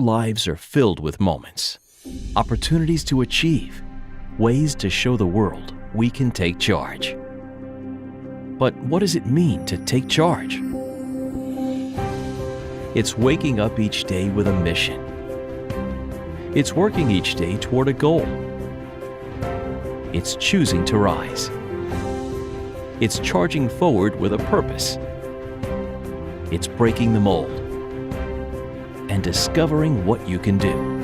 lives are filled with moments, opportunities to achieve, ways to show the world we can take charge. But what does it mean to take charge? It's waking up each day with a mission. It's working each day toward a goal. It's choosing to rise. It's charging forward with a purpose. It's breaking the mold and discovering what you can do.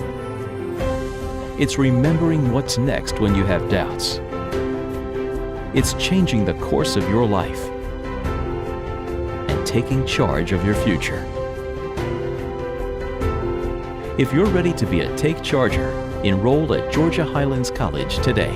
It's remembering what's next when you have doubts. It's changing the course of your life and taking charge of your future. If you're ready to be a Take Charger, enroll at Georgia Highlands College today.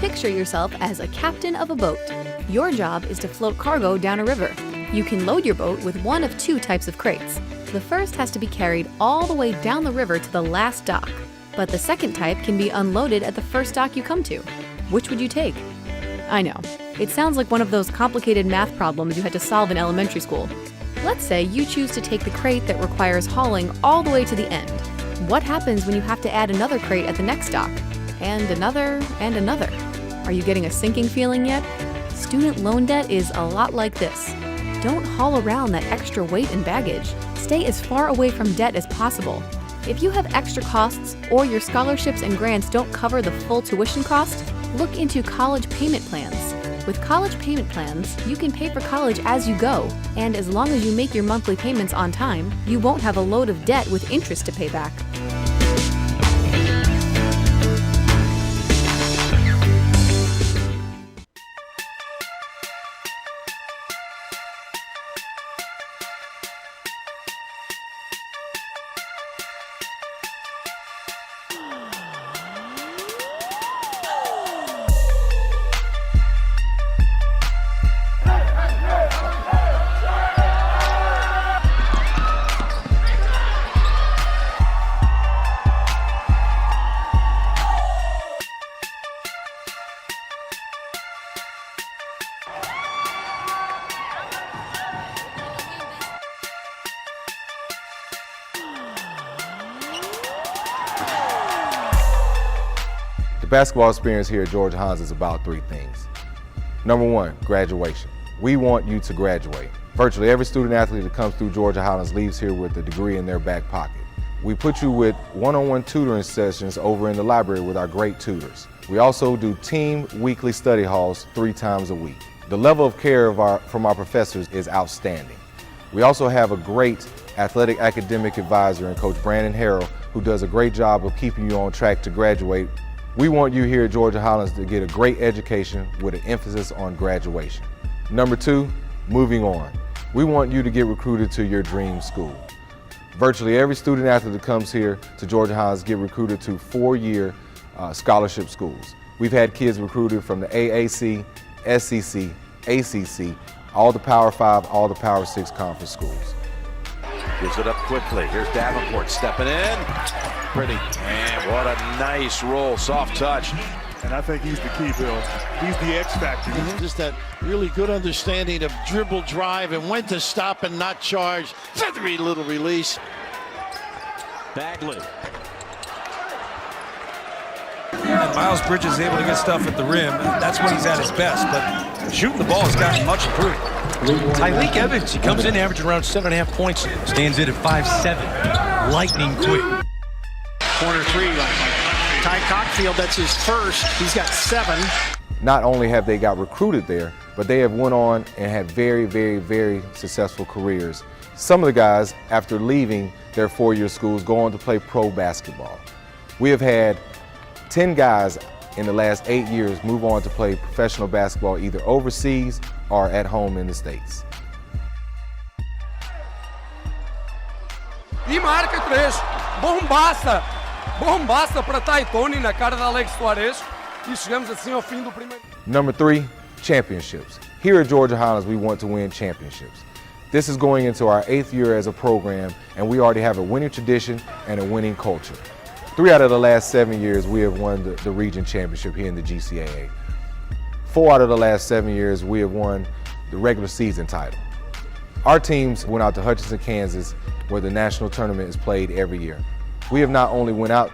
Picture yourself as a captain of a boat. Your job is to float cargo down a river. You can load your boat with one of two types of crates. The first has to be carried all the way down the river to the last dock, but the second type can be unloaded at the first dock you come to. Which would you take? I know, it sounds like one of those complicated math problems you had to solve in elementary school. Let's say you choose to take the crate that requires hauling all the way to the end. What happens when you have to add another crate at the next dock? And another, and another. Are you getting a sinking feeling yet? Student loan debt is a lot like this. Don't haul around that extra weight and baggage. Stay as far away from debt as possible. If you have extra costs or your scholarships and grants don't cover the full tuition cost, look into college payment plans. With college payment plans, you can pay for college as you go, and as long as you make your monthly payments on time, you won't have a load of debt with interest to pay back. The basketball experience here at Georgia Highlands is about three things. Number one, graduation. We want you to graduate. Virtually every student athlete that comes through Georgia Highlands leaves here with a degree in their back pocket. We put you with one-on-one tutoring sessions over in the library with our great tutors. We also do team weekly study halls 3 times a week. The level of care from our professors is outstanding. We also have a great athletic academic advisor in Coach Brandon Harrell, who does a great job of keeping you on track to graduate. We want you here at Georgia Highlands to get a great education with an emphasis on graduation. Number 2, moving on. We want you to get recruited to your dream school. Virtually every student athlete that comes here to Georgia Highlands get recruited to 4-year scholarship schools. We've had kids recruited from the AAC, SEC, ACC, all the Power 5, all the Power 6 conference schools. Gives it up quickly. Here's Davenport stepping in. Pretty. And what a nice roll, soft touch. And I think he's the key, Bill. He's the X factor. Just that really good understanding of dribble drive and when to stop and not charge. Feathery little release. Bagley. And Miles Bridges is able to get stuff at the rim. That's when he's at his best, but shooting the ball has gotten much improved. Tyreek Evans, he comes in averaging around 7.5 points. Stands in at 5'7". Lightning quick. Corner 3, Ty Cockfield, that's his first. He's got 7. Not only have they got recruited there, but they have went on and had very, very, very successful careers. Some of the guys, after leaving their 4-year schools, go on to play pro basketball. We have had 10 guys in the last 8 years move on to play professional basketball either overseas or at home in the States. E marca 3, bombaça! Bombaça para Taitone na cara da Alex Soares. E chegamos assim ao fim do primeiro. Number 3, championships. Here at Georgia Highlands, we want to win championships. This is going into our 8th year as a program, and we already have a winning tradition and a winning culture. 3 out of the last 7 years, we have won the region championship here in the GCAA. 4 out of the last 7 years, we have won the regular season title. Our teams went out to Hutchinson, Kansas, where the national tournament is played every year. We have not only went out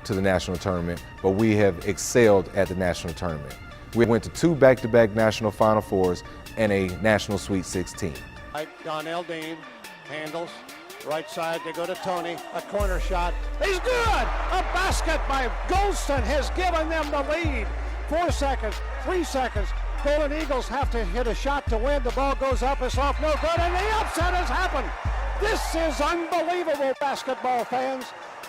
to the national tournament, but we have excelled at the national tournament. We went to 2 back-to-back national Final Fours and a national Sweet 16. Donnell Dean handles. Right side, they go to Tony. A corner shot. He's good! A basket by Golston has given them the lead. 4 seconds, 3 seconds. Golden Eagles have to hit a shot to win. The ball goes up, it's off, no good, and the upset has happened. This is unbelievable, basketball fans.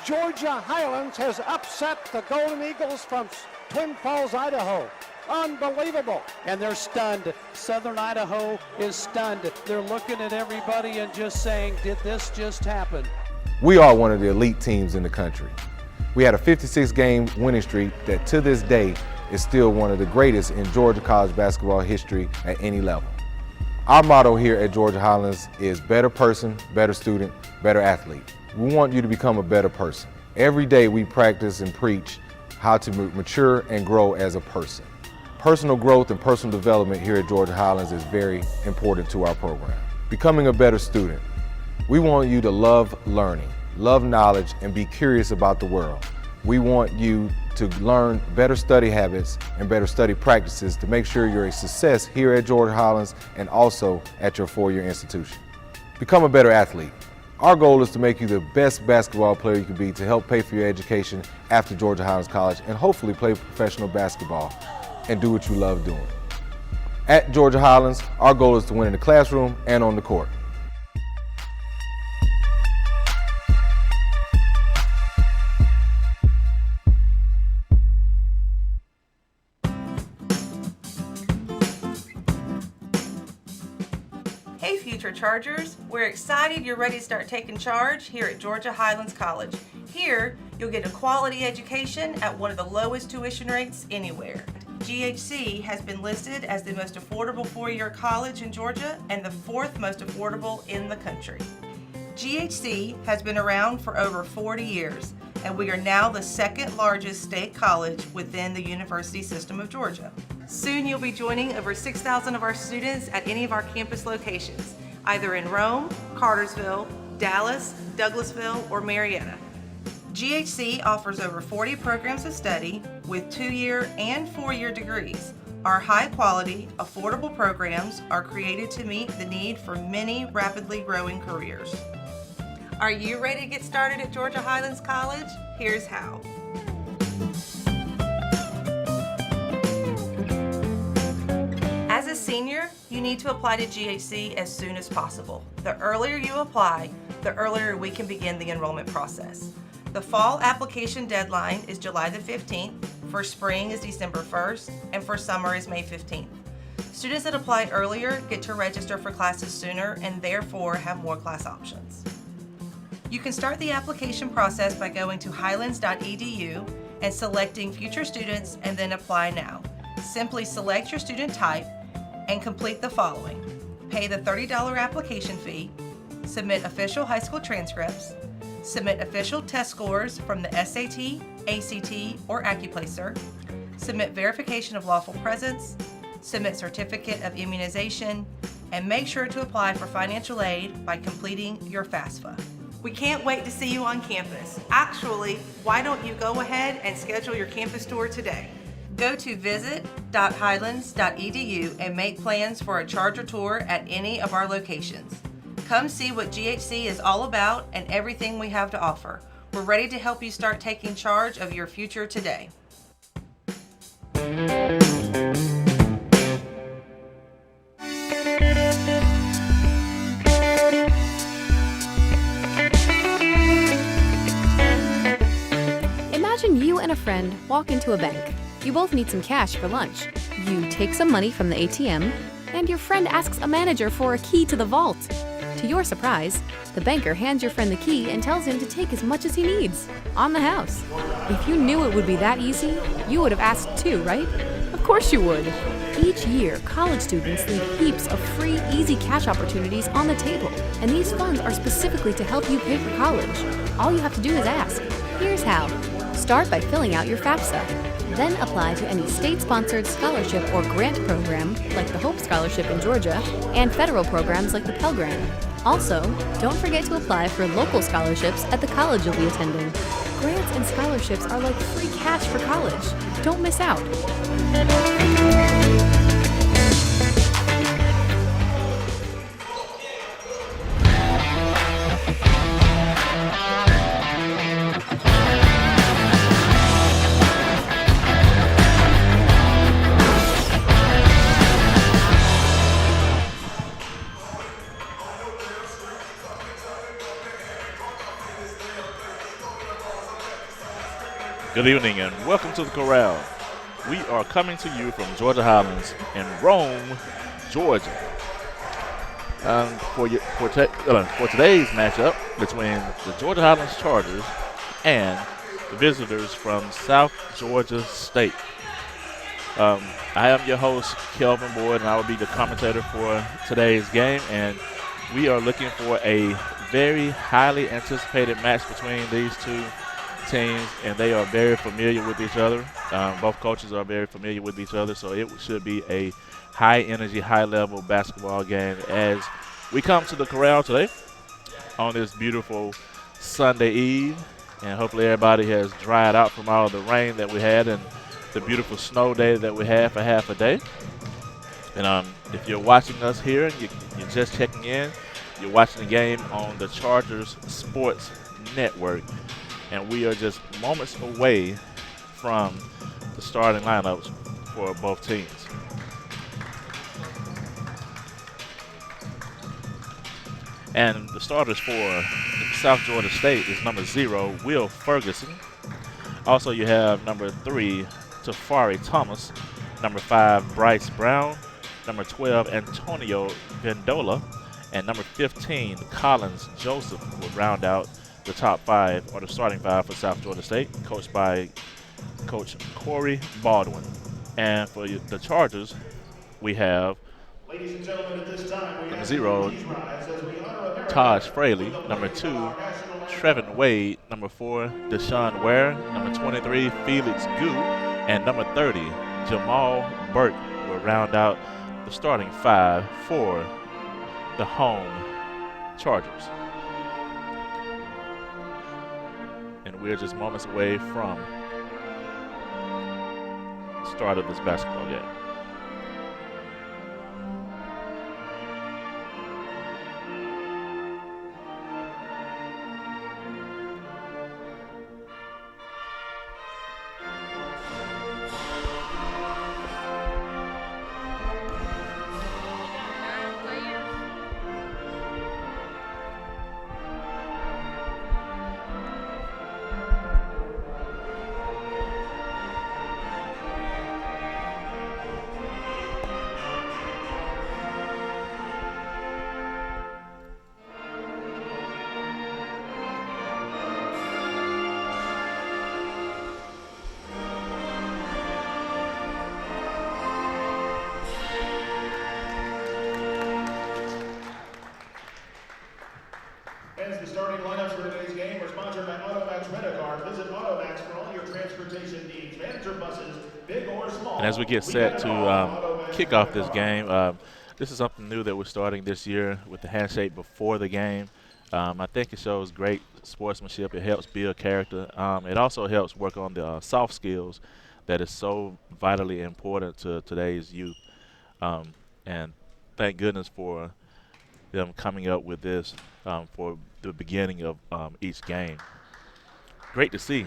Georgia Highlands has upset the Golden Eagles from Twin Falls, Idaho. Unbelievable. And they're stunned. Southern Idaho is stunned. They're looking at everybody and just saying, did this just happen? We are one of the elite teams in the country. We had a 56-game winning streak that to this day is still one of the greatest in Georgia college basketball history at any level. Our motto here at Georgia Highlands is better person, better student, better athlete. We want you to become a better person. Every day we practice and preach how to mature and grow as a person. Personal growth and personal development here at Georgia Highlands is very important to our program. Becoming a better student. We want you to love learning, love knowledge, and be curious about the world. We want you to learn better study habits and better study practices to make sure you're a success here at Georgia Highlands and also at your 4-year institution. Become a better athlete. Our goal is to make you the best basketball player you can be to help pay for your education after Georgia Highlands College and hopefully play professional basketball and do what you love doing. At Georgia Highlands, our goal is to win in the classroom and on the court. Hey Future Chargers, we're excited you're ready to start taking charge here at Georgia Highlands College. Here, you'll get a quality education at one of the lowest tuition rates anywhere. GHC has been listed as the most affordable 4-year college in Georgia and the 4th most affordable in the country. GHC has been around for over 40 years, and we are now the 2nd largest state college within the University System of Georgia. Soon you'll be joining over 6,000 of our students at any of our campus locations, either in Rome, Cartersville, Dallas, Douglasville, or Marietta. GHC offers over 40 programs of study with 2-year and 4-year degrees. Our high-quality, affordable programs are created to meet the need for many rapidly growing careers. Are you ready to get started at Georgia Highlands College? Here's how. As a senior, you need to apply to GHC as soon as possible. The earlier you apply, the earlier we can begin the enrollment process. The fall application deadline is July the 15th, for spring is December 1st, and for summer is May 15th. Students that apply earlier get to register for classes sooner and therefore have more class options. You can start the application process by going to highlands.edu and selecting Future Students and then Apply Now. Simply select your student type and complete the following. Pay the $30 application fee, submit official high school transcripts, submit official test scores from the SAT, ACT, or AccuPlacer, submit verification of lawful presence, submit certificate of immunization, and make sure to apply for financial aid by completing your FAFSA. We can't wait to see you on campus. Actually, why don't you go ahead and schedule your campus tour today? Go to visit.highlands.edu and make plans for a charger tour at any of our locations. Come see what GHC is all about and everything we have to offer. We're ready to help you start taking charge of your future today. Imagine you and a friend walk into a bank. You both need some cash for lunch. You take some money from the ATM, and your friend asks a manager for a key to the vault. To your surprise, the banker hands your friend the key and tells him to take as much as he needs, on the house. If you knew it would be that easy, you would have asked too, right? Of course you would. Each year, college students leave heaps of free, easy cash opportunities on the table, and these funds are specifically to help you pay for college. All you have to do is ask. Here's how. Start by filling out your FAFSA. Then apply to any state-sponsored scholarship or grant program, like the Hope Scholarship in Georgia, and federal programs like the Pell Grant. Also, don't forget to apply for local scholarships at the college you'll be attending. Grants and scholarships are like free cash for college. Don't miss out. Good evening and welcome to the Corral. We are coming to you from Georgia Highlands in Rome, Georgia. For today's matchup between the Georgia Highlands Chargers and the visitors from South Georgia State. I am your host, Kelvin Boyd, and I will be the commentator for today's game. And we are looking for a very highly anticipated match between these two teams, and they are very familiar with each other. Both coaches are very familiar with each other, so it should be a high-energy, high-level basketball game as we come to the Corral today on this beautiful Sunday Eve, and hopefully everybody has dried out from all of the rain that we had and the beautiful snow day that we had for half a day. And if you're watching us here and you're just checking in, you're watching the game on the Chargers Sports Network. And we are just moments away from the starting lineups for both teams. And the starters for South Georgia State is number 0, Will Ferguson. Also, you have number 3, Tafari Thomas. Number 5, Bryce Brown. Number 12, Antonio Vendola. And number 15, Collins Joseph will round out the top 5, or the starting 5 for South Georgia State, coached by Coach Corey Baldwin. And for the Chargers, we have number 0, Taj Fraley, number 2, Trevin Wade, number 4, Deshaun Ware, number 23, Felix Gu, and number 30, Jamal Burke will round out the starting 5 for the home Chargers. And we're just moments away from the start of this basketball game. As the starting lineups for today's game are sponsored by Automax Rent-A-Car. Visit Automax for all your transportation needs, vans or buses, big or small. And as we get set to kick off this game, this is something new that we're starting this year with the handshake before the game. I think it shows great sportsmanship. It helps build character. It also helps work on the soft skills that is so vitally important to today's youth. And thank goodness for them coming up with this for the beginning of each game. Great to see.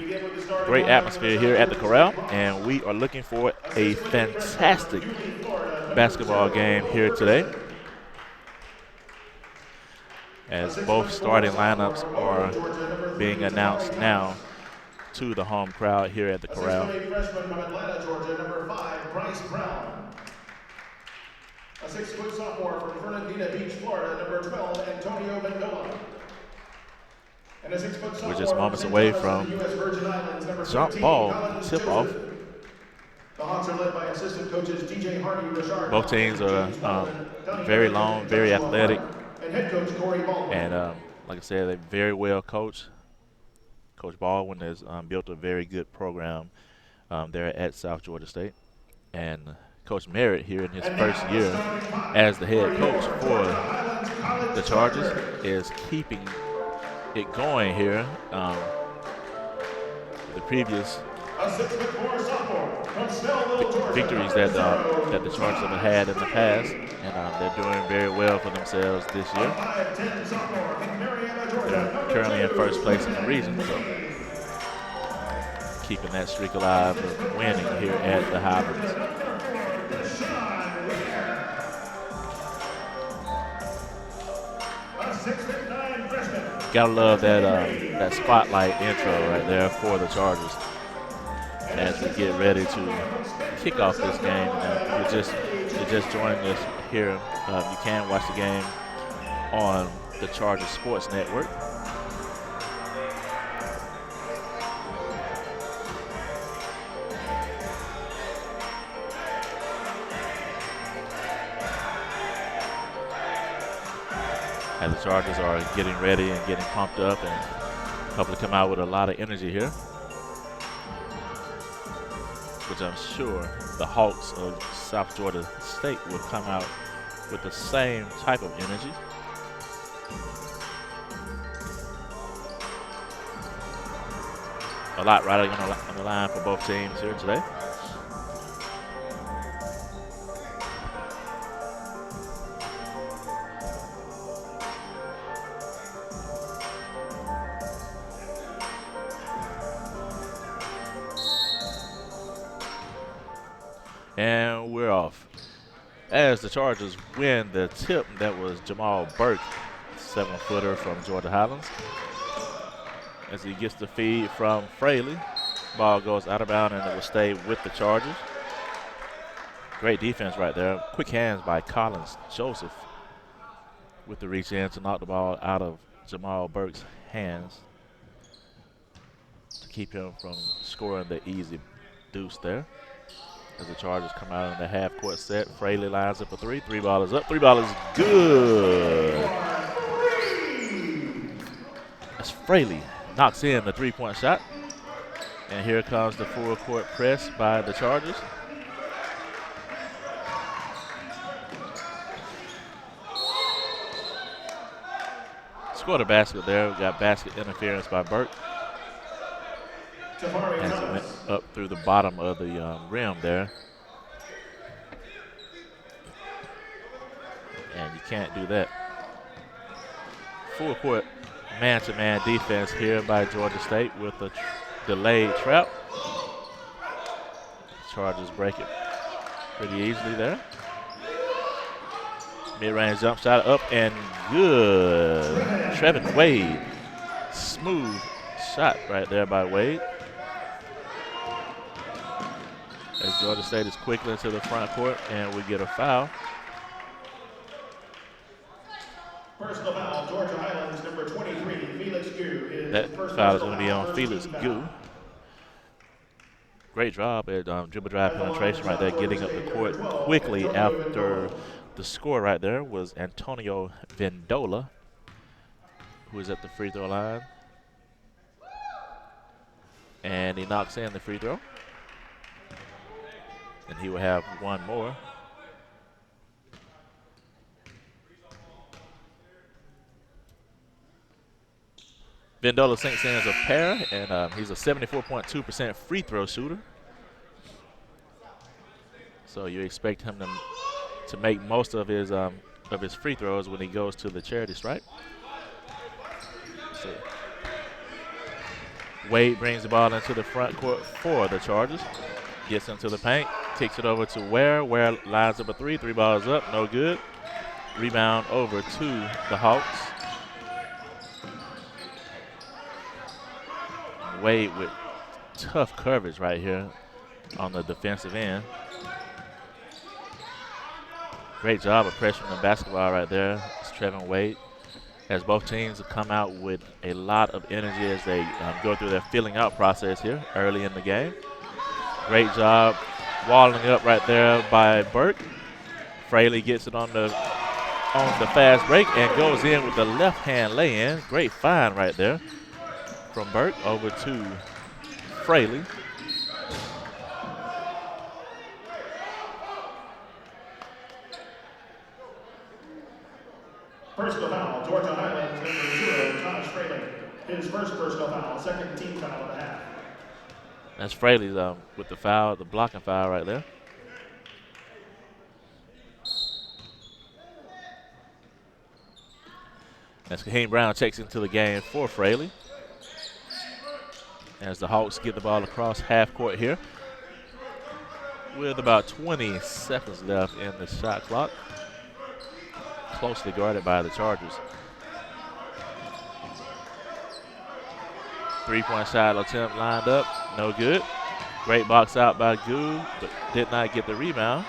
Great atmosphere here at the Corral, and we are looking for a fantastic basketball game here today, as both starting lineups are being announced now to the home crowd here at the Corral. Freshman from Atlanta, Georgia, number 5, Bryce Brown. A 6-foot sophomore from Fernandina Beach, Florida, number 12, Antonio Vendola. And a 6-foot sophomore We're just moments away from jump ball tip-off. The Hawks are led by assistant coaches DJ Hardy, Richard. Both teams are very long, very athletic, and head coach Corey Baldwin. and like I said, they're very well coached. Coach Baldwin has built a very good program there at South Georgia State, and Coach Merritt here in his first year as the head coach for the Chargers is keeping it going here. The previous victories that the Chargers have had in the past, and they're doing very well for themselves this year. They're currently in first place in the region, so keeping that streak alive of winning here at the Highlands. Gotta love that spotlight intro right there for the Chargers as we get ready to kick off this game. If you're just joining us here, you can watch the game on the Chargers Sports Network. And the Chargers are getting ready and getting pumped up and hopefully come out with a lot of energy here, which I'm sure the Hawks of South Georgia State will come out with the same type of energy. A lot riding on the line for both teams here today. And we're off as the Chargers win the tip. That was Jamal Burke, 7-footer from Georgia Highlands. As he gets the feed from Fraley, ball goes out of bounds and it will stay with the Chargers. Great defense right there. Quick hands by Collins Joseph with the reach in to knock the ball out of Jamal Burke's hands to keep him from scoring the easy deuce there. As the Chargers come out in the half-court set, Fraley lines up a three. 3 ball is up. 3 ball is good. As Fraley knocks in the 3-point shot. And here comes the full-court press by the Chargers. Scored a basket there. We got basket interference by Burke. As he went up through the bottom of the rim there. And you can't do that. Full court man-to-man defense here by Georgia State with a delayed trap. Chargers break it pretty easily there. Mid-range jump shot up and good. Trevin Wade. Smooth shot right there by Wade. As Georgia State is quickly into the front court, and we get a foul. Personal foul, Georgia Highlands, number 23, Felix Gu. That foul is going to be on Felix Gu. Great job at dribble drive penetration right there, getting up the court quickly after the score right there was Antonio Vendola, who is at the free throw line. And he knocks in the free throw. And he will have one more. Vendola sinks in as a pair, and he's a 74.2% free throw shooter. So you expect him to make most of his free throws when he goes to the charity stripe. So Wade brings the ball into the front court for the Chargers. Gets into the paint, kicks it over to Ware. Ware lines up a 3. 3 balls up, no good. Rebound over to the Hawks. Wade with tough coverage right here on the defensive end. Great job of pressuring the basketball right there. It's Trevin Wade. As both teams have come out with a lot of energy as they go through their filling out process here early in the game. Great job walling up right there by Burke. Fraley gets it on the fast break and goes in with the left hand lay-in. Great find right there from Burke over to Fraley. Personal foul, Georgia Highlands, number 0, Taj Fraley. His first personal foul, second team foul of the half. That's Fraley's with the foul, the blocking foul right there. As Kaheem Brown checks into the game for Fraley. As the Hawks get the ball across half court here. With about 20 seconds left in the shot clock. Closely guarded by the Chargers. 3-point shot attempt lined up, no good. Great box out by Goo, but did not get the rebound.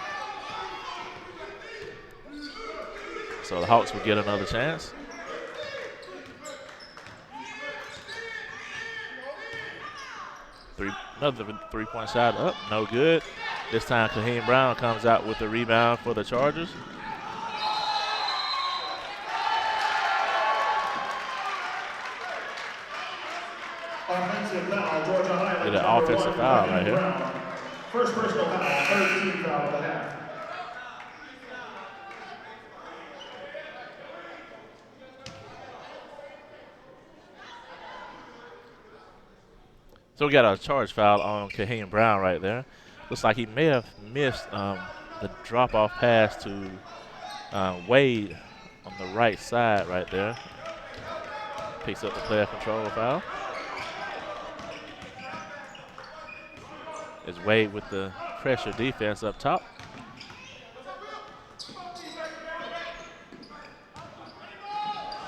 So the Hawks will get another chance. Another 3-point shot up, no good. This time Kaheem Brown comes out with the rebound for the Chargers. Offensive foul, Georgia Highlands. Get an offensive foul right here. First personal foul, third team foul of the half. So we got a charge foul on Kaheem Brown right there. Looks like he may have missed the drop-off pass to Wade on the right side right there. Picks up the player control foul. Is Wade with the pressure defense up top.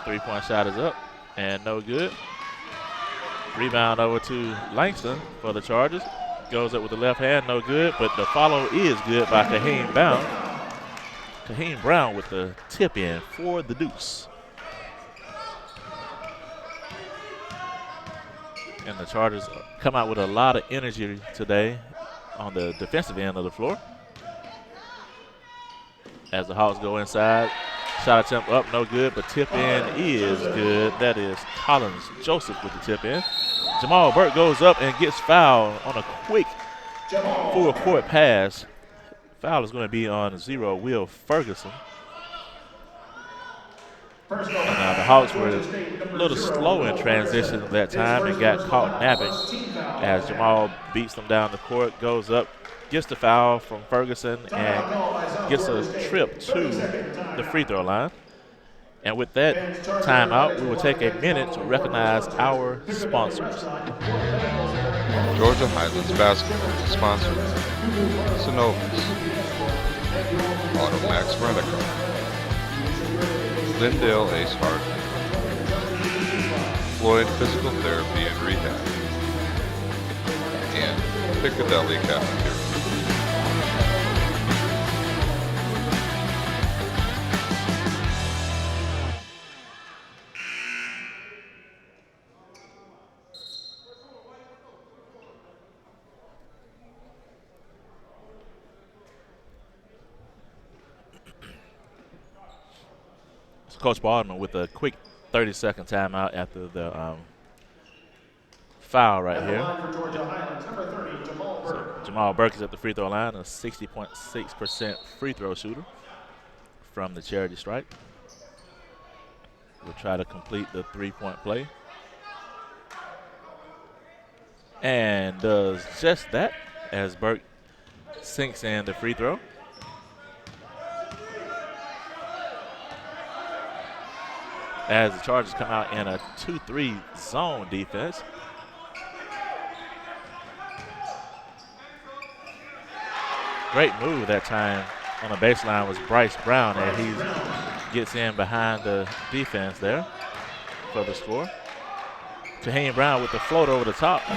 Three-point shot is up and no good. Rebound over to Langston for the Chargers. Goes up with the left hand, no good, but the follow is good by Kaheem Brown. Kaheem Brown with the tip in for the deuce. And the Chargers come out with a lot of energy today on the defensive end of the floor. As the Hawks go inside, shot attempt up, no good, but tip in is good. That is Collins Joseph with the tip in. Jamal Burke goes up and gets fouled on a quick full court pass. Foul is going to be on 0, Will Ferguson. And the Hawks were a little slow in transition at that time and got caught napping as Jamal beats them down the court, goes up, gets the foul from Ferguson, and gets a trip to the free throw line. And with that timeout, we will take a minute to recognize our sponsors. Georgia Highlands basketball sponsors Synovus, Automax Rent-A-Car, Lindale Ace Hardware, Floyd Physical Therapy and Rehab, and Piccadilly Cafeteria. Coach Baldwin with a quick 30-second timeout after the foul right here. So Jamal Burke is at the free throw line, a 60.6% free throw shooter from the charity stripe. We'll try to complete the three-point play. And does just that as Burke sinks in the free throw. As the Chargers come out in a 2-3 zone defense. Great move that time on the baseline was Bryce Brown, and he gets in behind the defense there for the score. Kaheem Brown with the float over the top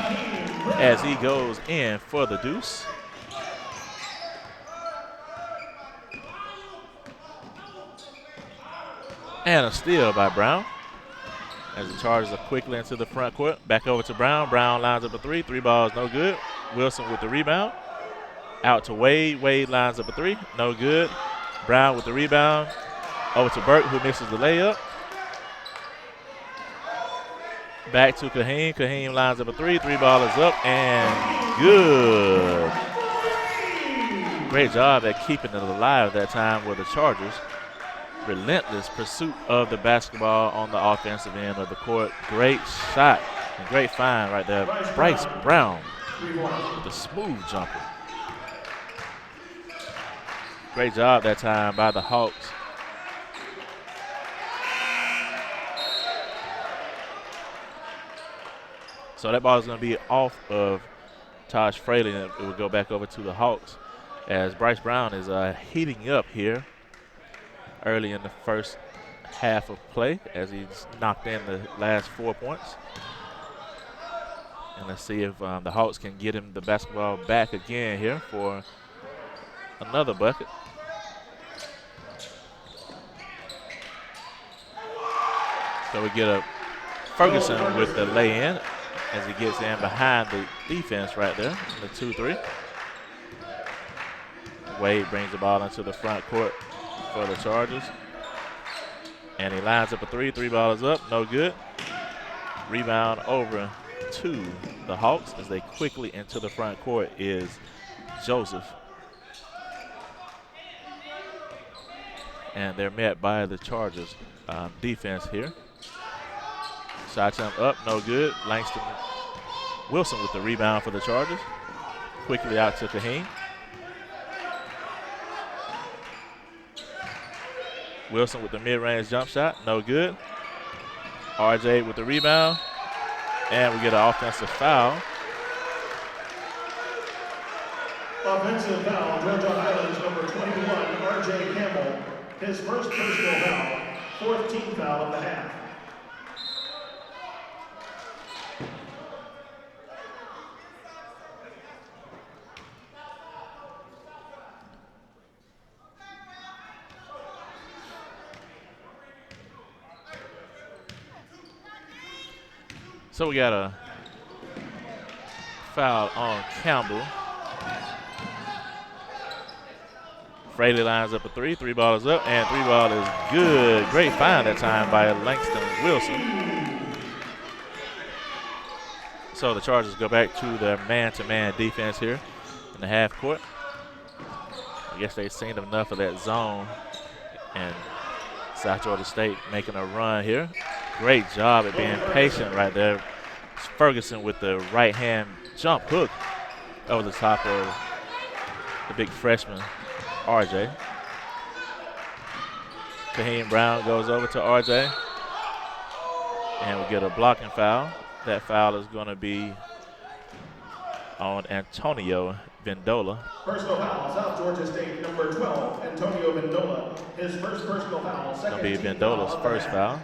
as he goes in for the deuce. And a steal by Brown as the Chargers are quickly into the front court. Back over to Brown. Brown lines up a three. 3 balls, no good. Wilson with the rebound. Out to Wade. Wade lines up a three. No good. Brown with the rebound. Over to Burke, who misses the layup. Back to Kahim. Kahim lines up a three. Three ball is up and good. Great job at keeping it alive that time with the Chargers. Relentless pursuit of the basketball on the offensive end of the court. Great shot and great find right there. Bryce Brown with a smooth jumper. Great job that time by the Hawks. So that ball is going to be off of Taj Fraley, and it will go back over to the Hawks as Bryce Brown is heating up here early in the first half of play as he's knocked in the last 4 points. And let's see if the Hawks can get him the basketball back again here for another bucket. So we get a Ferguson with the lay-in as he gets in behind the defense right there, the 2-3. Wade brings the ball into the front court for the Chargers. And he lines up a three. Three ball is up, no good. Rebound over to the Hawks as they quickly into the front court is Joseph. And they're met by the Chargers defense here. Shot attempt up, no good. Langston Wilson with the rebound for the Chargers. Quickly out to Kahim. Wilson with the mid-range jump shot, no good. RJ with the rebound. And we get an offensive foul. Offensive foul, Georgia Highlands, number 21, RJ Campbell. His first personal foul, fourth team foul of the half. So we got a foul on Campbell. Fraley lines up a three. Three ball is up, and three ball is good. Great find that time by Langston Wilson. So the Chargers go back to their man-to-man defense here in the half court. I guess they've seen enough of that zone, and South Georgia State making a run here. Great job at being patient right there. It's Ferguson with the right-hand jump hook over the top of the big freshman, RJ. Kahim Brown goes over to RJ. And we get a blocking foul. That foul is going to be on Antonio Vendola. Personal foul, South Georgia State, number 12, Antonio Vendola. His first personal foul, second Going to be Vendola's first foul.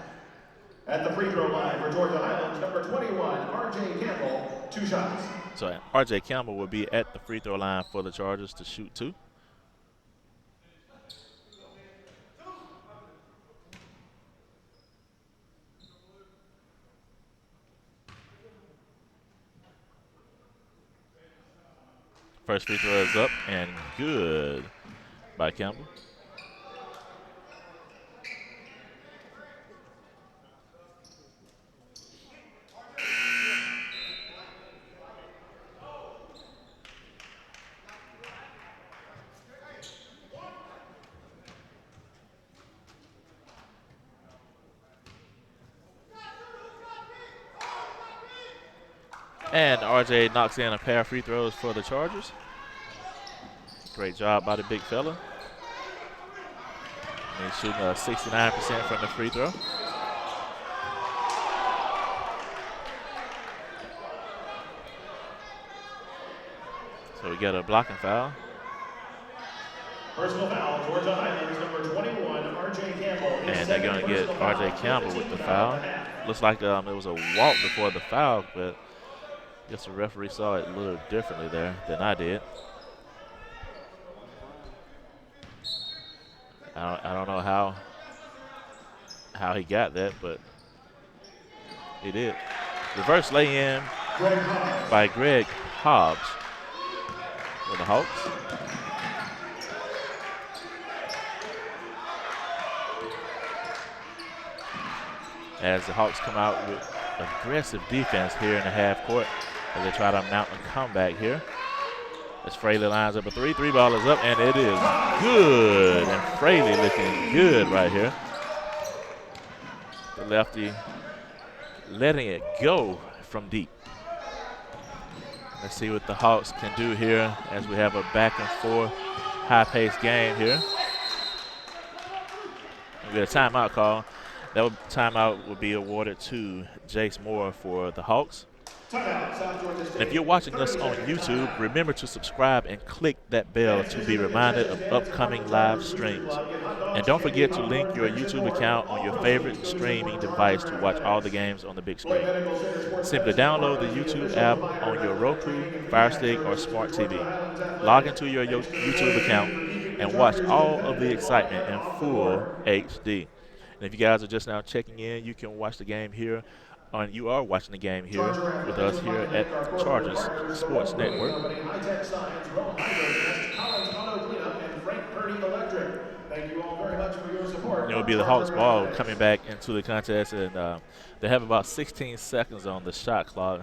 At the free throw line for Georgia Highlands, number 21, RJ Campbell, 2 shots. So RJ Campbell will be at the free throw line for the Chargers to shoot 2. First free throw is up and good by Campbell. And RJ knocks in a pair of free throws for the Chargers. Great job by the big fella. And he's shooting 69% from the free throw. So we get a blocking foul. Personal foul, Georgia Highlands, number 21, RJ Campbell. And they're going to get RJ Campbell with the foul. Looks like it was a walk before the foul, but I guess the referee saw it a little differently there than I did. I don't know how he got that, but he did. Reverse lay-in by Greg Hobbs for the Hawks. as the Hawks come out with aggressive defense here in the half court as they try to mount a comeback here. As Fraley lines up a three. Three ball is up, and it is good. And Fraley looking good right here. The lefty letting it go from deep. Let's see what the Hawks can do here as we have a back and forth, high-paced game here. We get a timeout call. That timeout will be awarded to Jace Moore for the Hawks. And if you're watching us on YouTube, remember to subscribe and click that bell to be reminded of upcoming live streams. And don't forget to link your YouTube account on your favorite streaming device to watch all the games on the big screen. Simply download the YouTube app on your Roku, Fire Stick, or Smart TV. Log into your YouTube account and watch all of the excitement in full HD. And if you guys are just now checking in, you can watch the game here. You are watching the game here with us here at Chargers Sports Network. It will be the Hawks ball coming back into the contest, and they have about 16 seconds on the shot clock.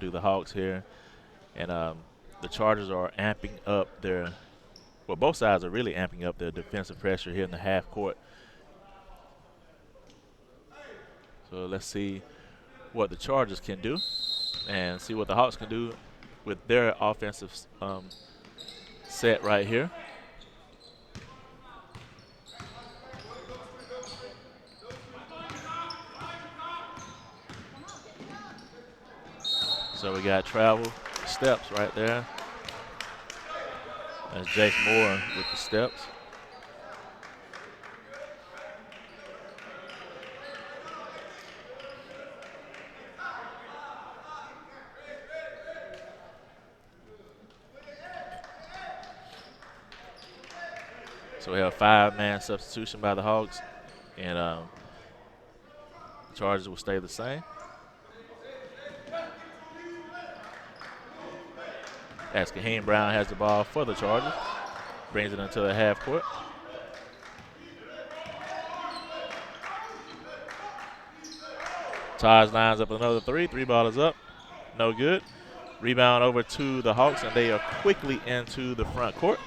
Do the Hawks here, and the Chargers are amping up their. Well, both sides are really amping up their defensive pressure here in the half court. So let's see what the Chargers can do and see what the Hawks can do with their offensive set right here. So we got travel steps right there. That's Jace Moore with the steps. So we have a 5-man substitution by the Hawks, and the Chargers will stay the same. As Kaheem Brown has the ball for the Chargers, brings it into the half court. Taj lines up another three. Three ball is up, no good. Rebound over to the Hawks, and they are quickly into the front court.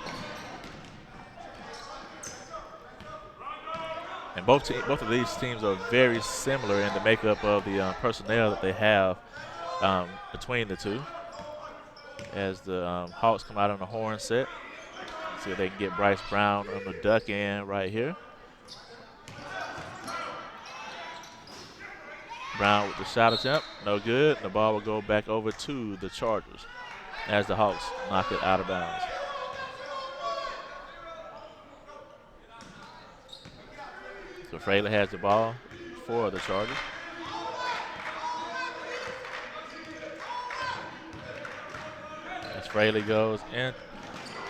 And both of these teams are very similar in the makeup of the personnel that they have between the two. As the Hawks come out on the horn set, see if they can get Bryce Brown on the duck end right here. Brown with the shot attempt, no good. The ball will go back over to the Chargers as the Hawks knock it out of bounds. So Fraley has the ball for the Chargers. As Fraley goes in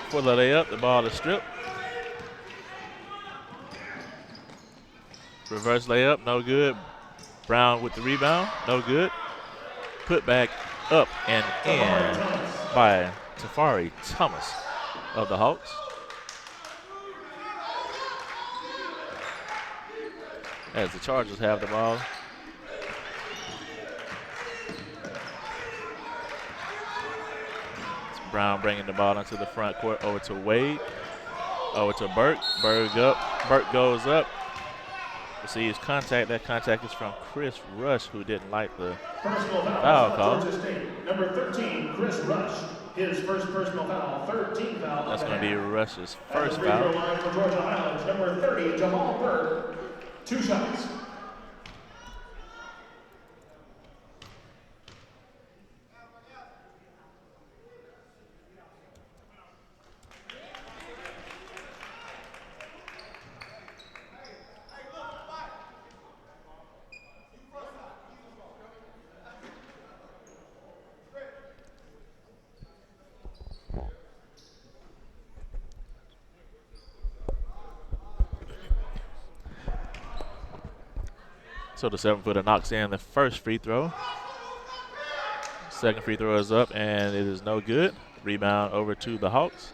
for the layup, the ball is stripped. Reverse layup, no good. Brown with the rebound, no good. Put back up and in by Tafari Thomas of the Hawks. As the Chargers have the ball. It's Brown bringing the ball into the front court over to Wade. Over to Burke. Burke goes up. Receives contact. That contact is from Chris Rush, who didn't like the foul call. Number 13, Chris Rush. His first personal foul, 13th foul. That's going to be Rush's first foul. For Georgia Highlands, number 30, Jamal Burke. 2 shots. So the 7-footer knocks in the first free throw. Second free throw is up, and it is no good. Rebound over to the Hawks.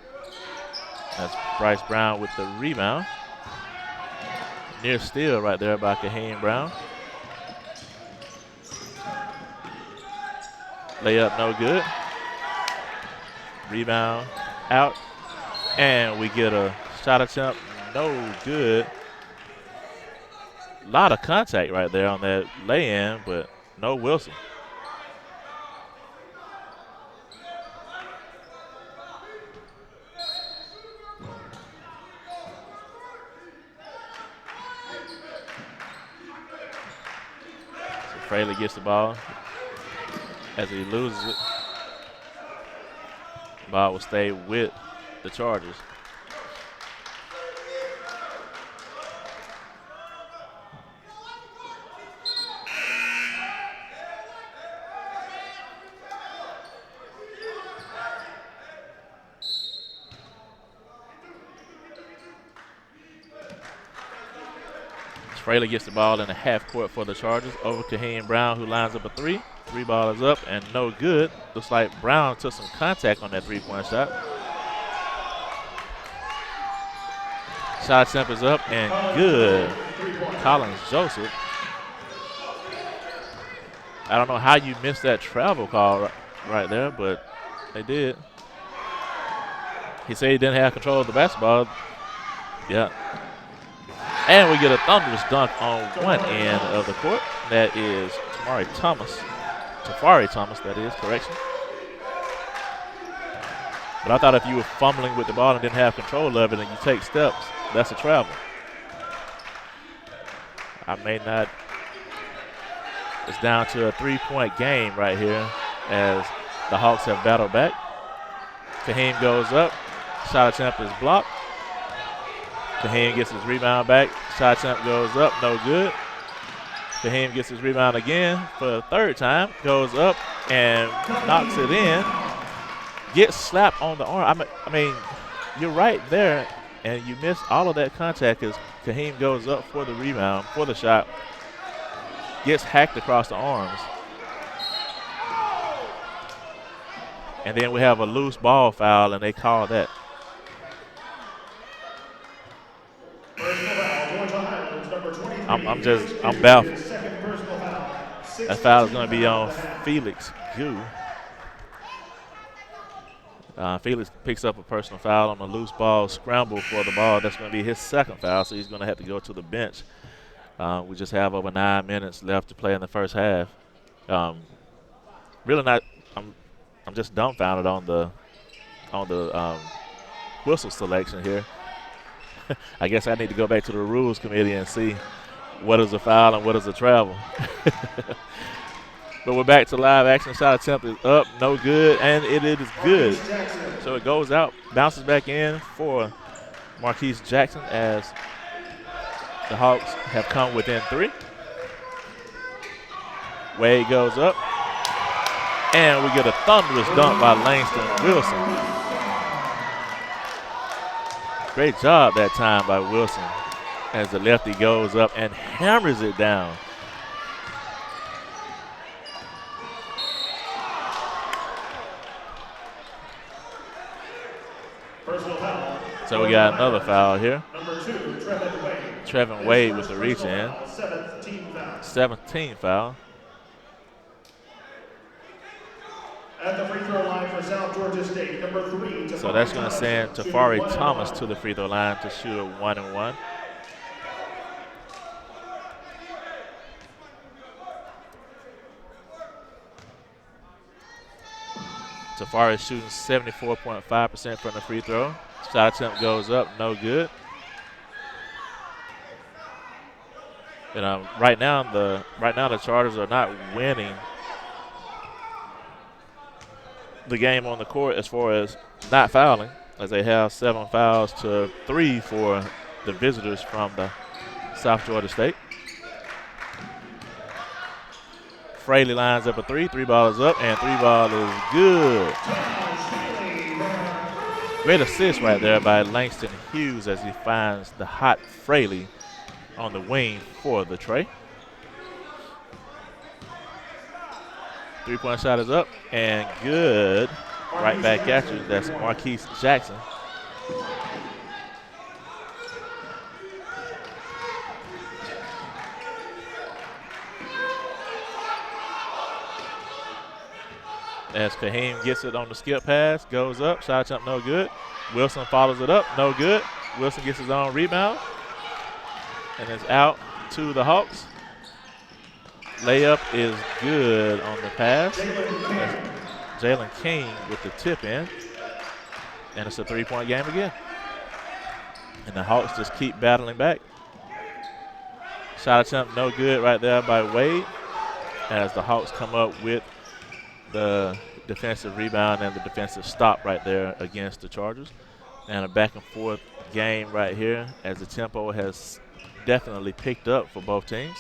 That's Bryce Brown with the rebound. Near steal right there by Kaheem Brown. Layup no good. Rebound out. And we get a shot attempt, no good. A lot of contact right there on that lay-in, but no Wilson. So Fraley gets the ball. As he loses it, ball will stay with the Chargers. Fraley gets the ball in the half court for the Chargers over Kaheem Brown, who lines up a three. Three ball is up and no good. Looks like Brown took some contact on that three-point shot. Shot attempt is up and good. Collins Joseph. I don't know how you missed that travel call right there, but they did. He said he didn't have control of the basketball. Yeah. And we get a thunderous dunk on one end of the court. That is Tafari Thomas, that is, correction. But I thought if you were fumbling with the ball and didn't have control of it and you take steps, that's a travel. I may not. It's down to a three-point game right here as the Hawks have battled back. Kaheem goes up. Shot attempt is blocked. Kaheem gets his rebound back. Shot attempt goes up, no good. Kaheem gets his rebound again for the third time. Goes up and knocks it in. Gets slapped on the arm. I mean, you're right there, and you miss all of that contact as Kaheem goes up for the rebound, for the shot. Gets hacked across the arms. And then we have a loose ball foul, and they call that. I'm baffled. That foul is going to be on Felix Gu. Felix picks up a personal foul on a loose ball scramble for the ball. That's going to be his second foul, so he's going to have to go to the bench. We just have over 9 minutes left to play in the first half. Really not. I'm just dumbfounded on the whistle selection here. I guess I need to go back to the rules committee and see what is a foul and what is a travel. But we're back to live action. Shot attempt is up, no good, and it is good. So it goes out, bounces back in for Marquise Jackson as the Hawks have come within 3. Wade goes up, and we get a thunderous dunk by Langston Wilson. Great job that time by Wilson as the lefty goes up and hammers it down. So we got another foul here. Trevin Wade with the reach in. 17th foul. At the free throw line for South Georgia State, number 3. So that's going to send Tafari Thomas to the free throw line to shoot a 1-and-1. Tafari is shooting 74.5% from the free throw. Shot attempt goes up, no good. And right now the Chargers are not winning the game on the court as far as not fouling, as they have 7 fouls to 3 for the visitors from the South Georgia State. Fraley lines up a 3. 3 ball is up, and 3 ball is good. Great assist right there by Langston Hughes as he finds the hot Fraley on the wing for the tray. 3-point shot is up and good. Right back at you. That's Marquise Jackson. as Kaheem gets it on the skip pass, goes up, shot attempt no good. Wilson follows it up, no good. Wilson gets his own rebound, and it's out to the Hawks. Layup is good on the pass. That's Jalen King with the tip in, and it's a three-point game again. And the Hawks just keep battling back. Shot attempt no good right there by Wade, as the Hawks come up with the defensive rebound and the defensive stop right there against the Chargers. And a back and forth game right here, as the tempo has definitely picked up for both teams.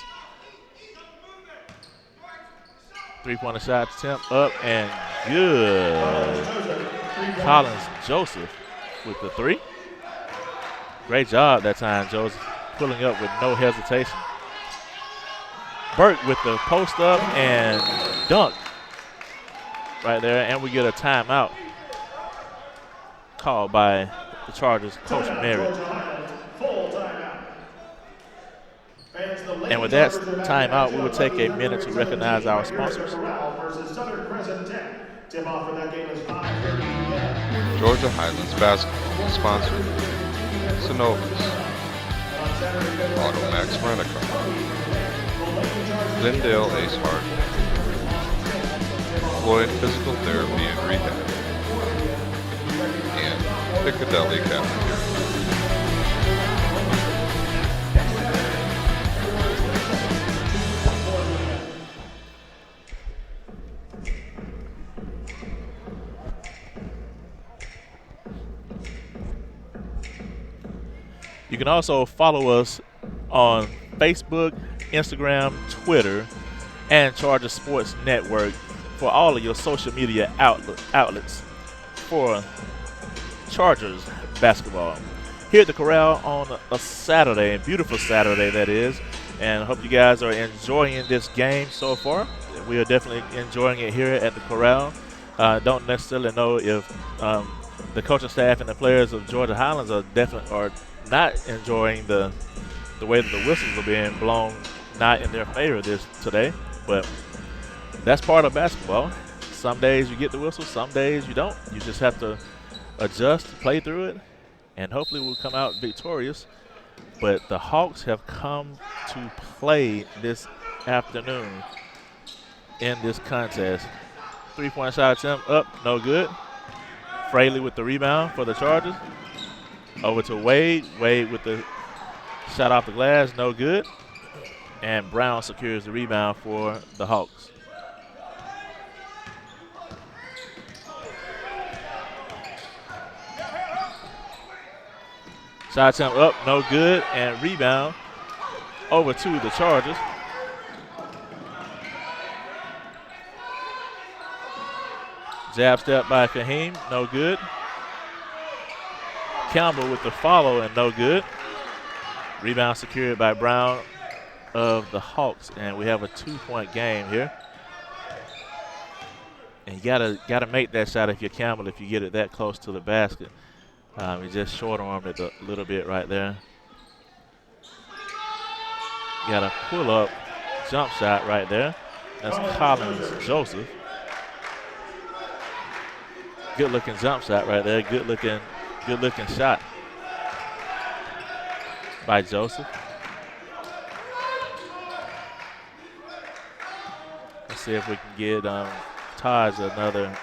Three-pointer shot attempt up and good. Collins Joseph with the three. Great job that time, Joseph, pulling up with no hesitation. Burke with the post up and dunk right there, and we get a timeout called by the Chargers coach Merritt. And with that timeout, we will take a minute to recognize our sponsors. Georgia Highlands basketball sponsor, Synovus, Automax Rent-A-Car, Glendale Ace Hart, Floyd Physical Therapy and Rehab, and Piccadilly Cafeteria. You can also follow us on Facebook, Instagram, Twitter, and Charger Sports Network for all of your social media outlets for Chargers basketball. Here at the Corral on a Saturday, a beautiful Saturday that is, and I hope you guys are enjoying this game so far. We are definitely enjoying it here at the Corral. Don't necessarily know if the coaching staff and the players of Georgia Highlands are not enjoying the way that the whistles are being blown, not in their favor today, but that's part of basketball. Some days you get the whistle, some days you don't. You just have to adjust, play through it, and hopefully we'll come out victorious. But the Hawks have come to play this afternoon in this contest. Three-point shot attempt up, no good. Fraley with the rebound for the Chargers. Over to Wade. Wade with the shot off the glass, no good. And Brown secures the rebound for the Hawks. Shot attempt up, no good. And rebound over to the Chargers. Jab step by Kaheem, no good. Campbell with the follow and no good. Rebound secured by Brown of the Hawks, and we have a 2-point game here. And you gotta make that shot if you're Campbell if you get it that close to the basket. He just short-armed it a little bit right there. Got a pull-up jump shot right there. That's Collins Joseph. Good-looking jump shot right there. Good-looking shot by Joseph. Let's see if we can get Taj another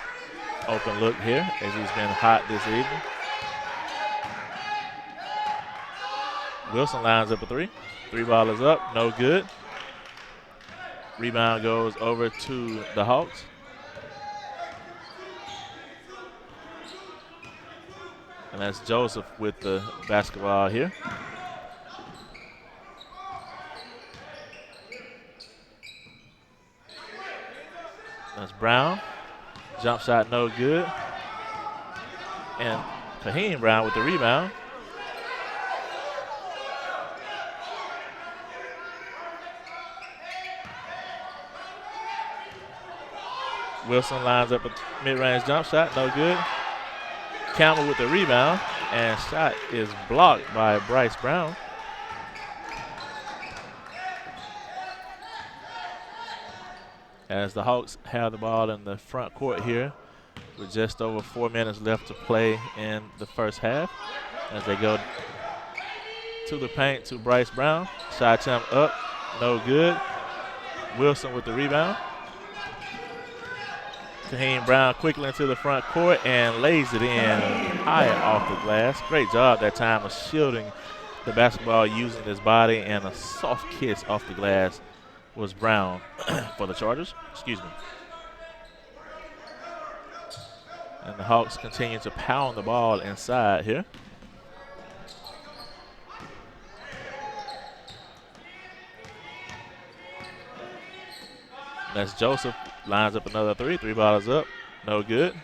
open look here, as he's been hot this evening. Wilson lines up a three. Three ball is up, no good. Rebound goes over to the Hawks. And that's Joseph with the basketball here. That's Brown. Jump shot no good. And Kaheem Brown with the rebound. Wilson lines up a mid-range jump shot, no good. Campbell with the rebound, and shot is blocked by Bryce Brown. as the Hawks have the ball in the front court here with just over 4 minutes left to play in the first half. As they go to the paint to Bryce Brown. Shot attempt up, no good. Wilson with the rebound. Kaheem Brown quickly into the front court and lays it in high off the glass. Great job that time of shielding the basketball using his body, and a soft kiss off the glass was Brown for the Chargers. Excuse me. And the Hawks continue to pound the ball inside here. That's Joseph, lines up another three. 3 ball is up, no good.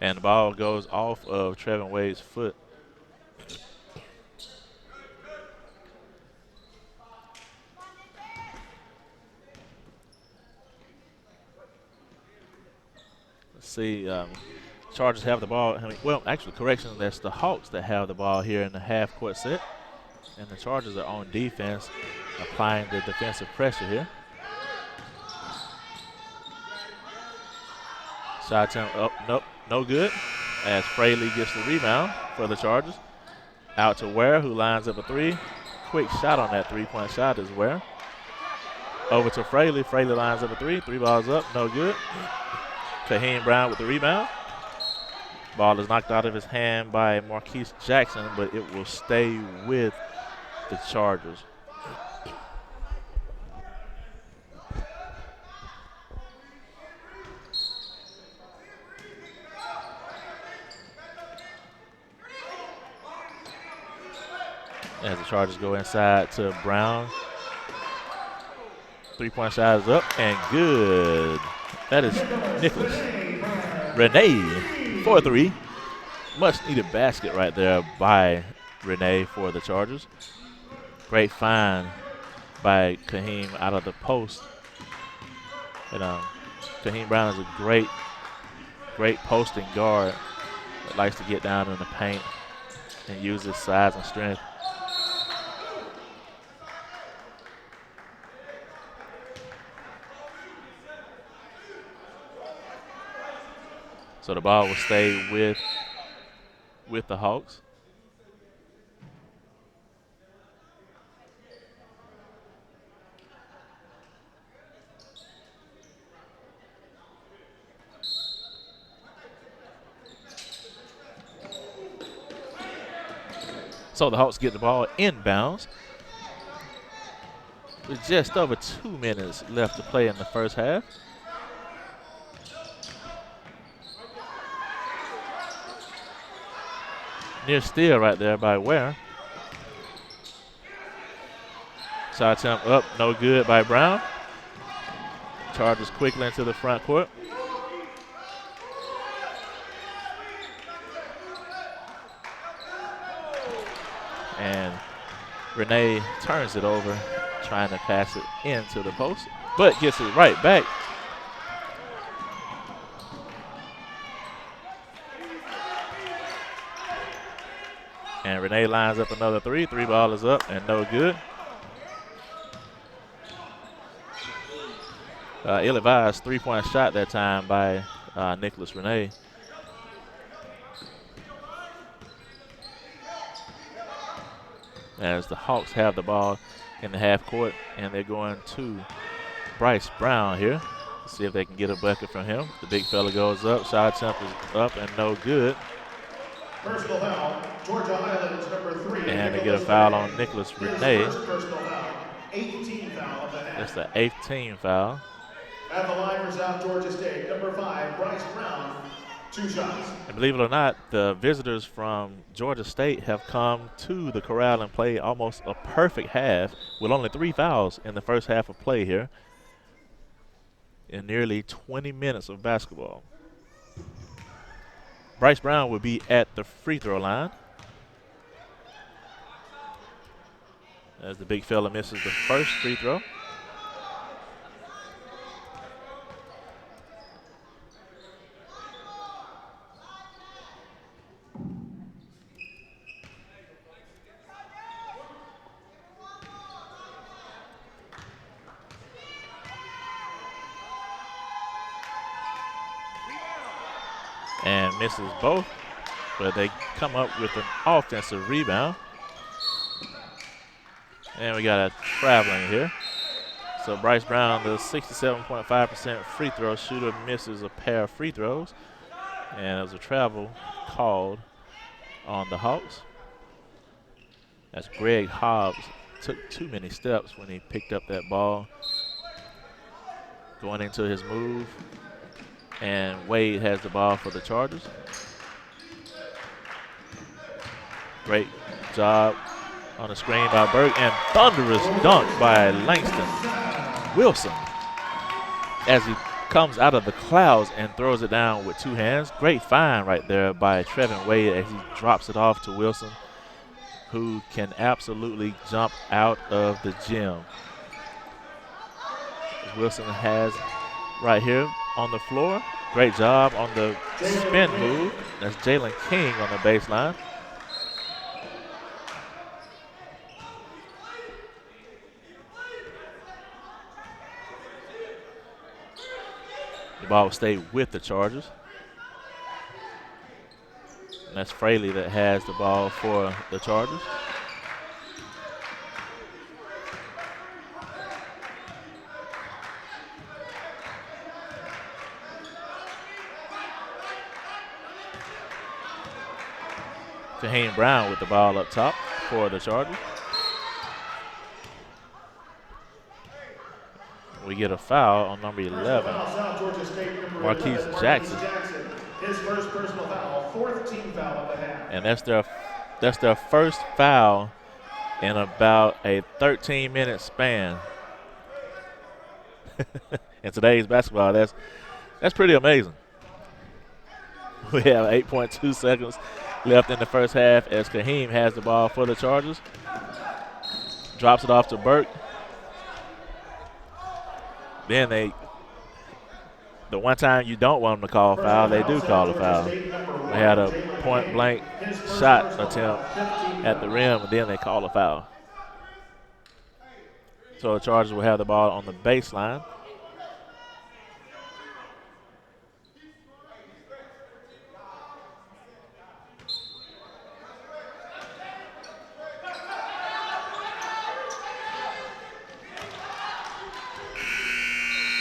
And the ball goes off of Trevin Wade's foot. Let's see, Chargers have the ball. Well, actually, correction, that's the Hawks that have the ball here in the half-court set. And the Chargers are on defense, applying the defensive pressure here. Shot attempt up, nope, no good. As Fraley gets the rebound for the Chargers. Out to Ware, who lines up a 3. Quick shot on that 3-point shot is Ware. Over to Fraley. Fraley lines up a 3. 3 balls up, no good. Kaheem Brown with the rebound. Ball is knocked out of his hand by Marquise Jackson, but it will stay with the Chargers. As the Chargers go inside to Brown. 3-point shot is up and good. That is Nicholas. Renee for 3. Much needed basket right there by Renee for the Chargers. Great find by Kaheem out of the post. And Kaheem Brown is a great posting guard that likes to get down in the paint and use his size and strength. So the ball will stay with the Hawks. So the Hawks get the ball inbounds with just over 2 minutes left to play in the first half. Near steal right there by Ware. Shot attempt up, no good by Brown. Chargers quickly into the front court. And Renee turns it over, trying to pass it into the post, but gets it right back. And Renee lines up another 3. 3 ball is up and no good. Ill-advised 3-point shot that time by Nicholas Renee. As the Hawks have the ball in the half court, and they're going to Bryce Brown here. Let's see if they can get a bucket from him. The big fella goes up. Shot attempt is up and no good. Personal foul, Georgia Highlands, number 3. And they get a foul on Nicholas Renee. Personal foul, 18 foul. That's the 8th team foul. At the line for South Georgia State, number 5, Bryce Brown, 2 shots. And believe it or not, the visitors from Georgia State have come to the corral and played almost a perfect half with only 3 fouls in the first half of play here in nearly 20 minutes of basketball. Bryce Brown will be at the free throw line as the big fella misses the first free throw. and misses both, but they come up with an offensive rebound. And we got a traveling here. So Bryce Brown, the 67.5% free throw shooter, misses a pair of free throws. And there's a travel called on the Hawks. That's Greg Hobbs. Took too many steps when he picked up that ball. Going into his move. And Wade has the ball for the Chargers. Great job on the screen by Burke, and thunderous dunk by Langston Wilson as he comes out of the clouds and throws it down with two hands. Great find right there by Trevin Wade as he drops it off to Wilson, who can absolutely jump out of the gym. Wilson has right here on the floor. Great job on the spin move. That's Jalen King on the baseline. The ball will stay with the Chargers. And that's Fraley that has the ball for the Chargers. Kaheem Brown with the ball up top for the Chargers. We get a foul on number 11, Marquise Jackson. His first personal foul, fourth team foul of the half. And that's their first foul in about a 13-minute span. In today's basketball, that's pretty amazing. We have 8.2 seconds left in the first half as Kaheem has the ball for the Chargers. Drops it off to Burke. Then the one time you don't want them to call a foul, they do call a foul. They had a point-blank shot attempt at the rim, and then they call a foul. So the Chargers will have the ball on the baseline.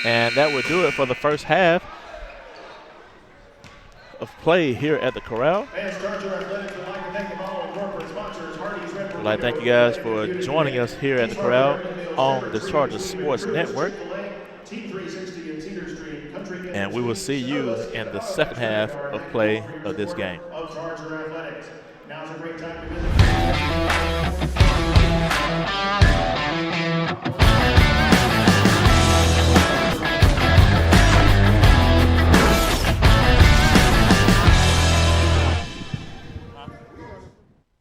And that would do it for the first half of play here at the Corral. I'd like to thank you guys for joining us here at the Corral on the Chargers Sports Network. And we will see you in the second half of play of this game. Now's a great time to visit.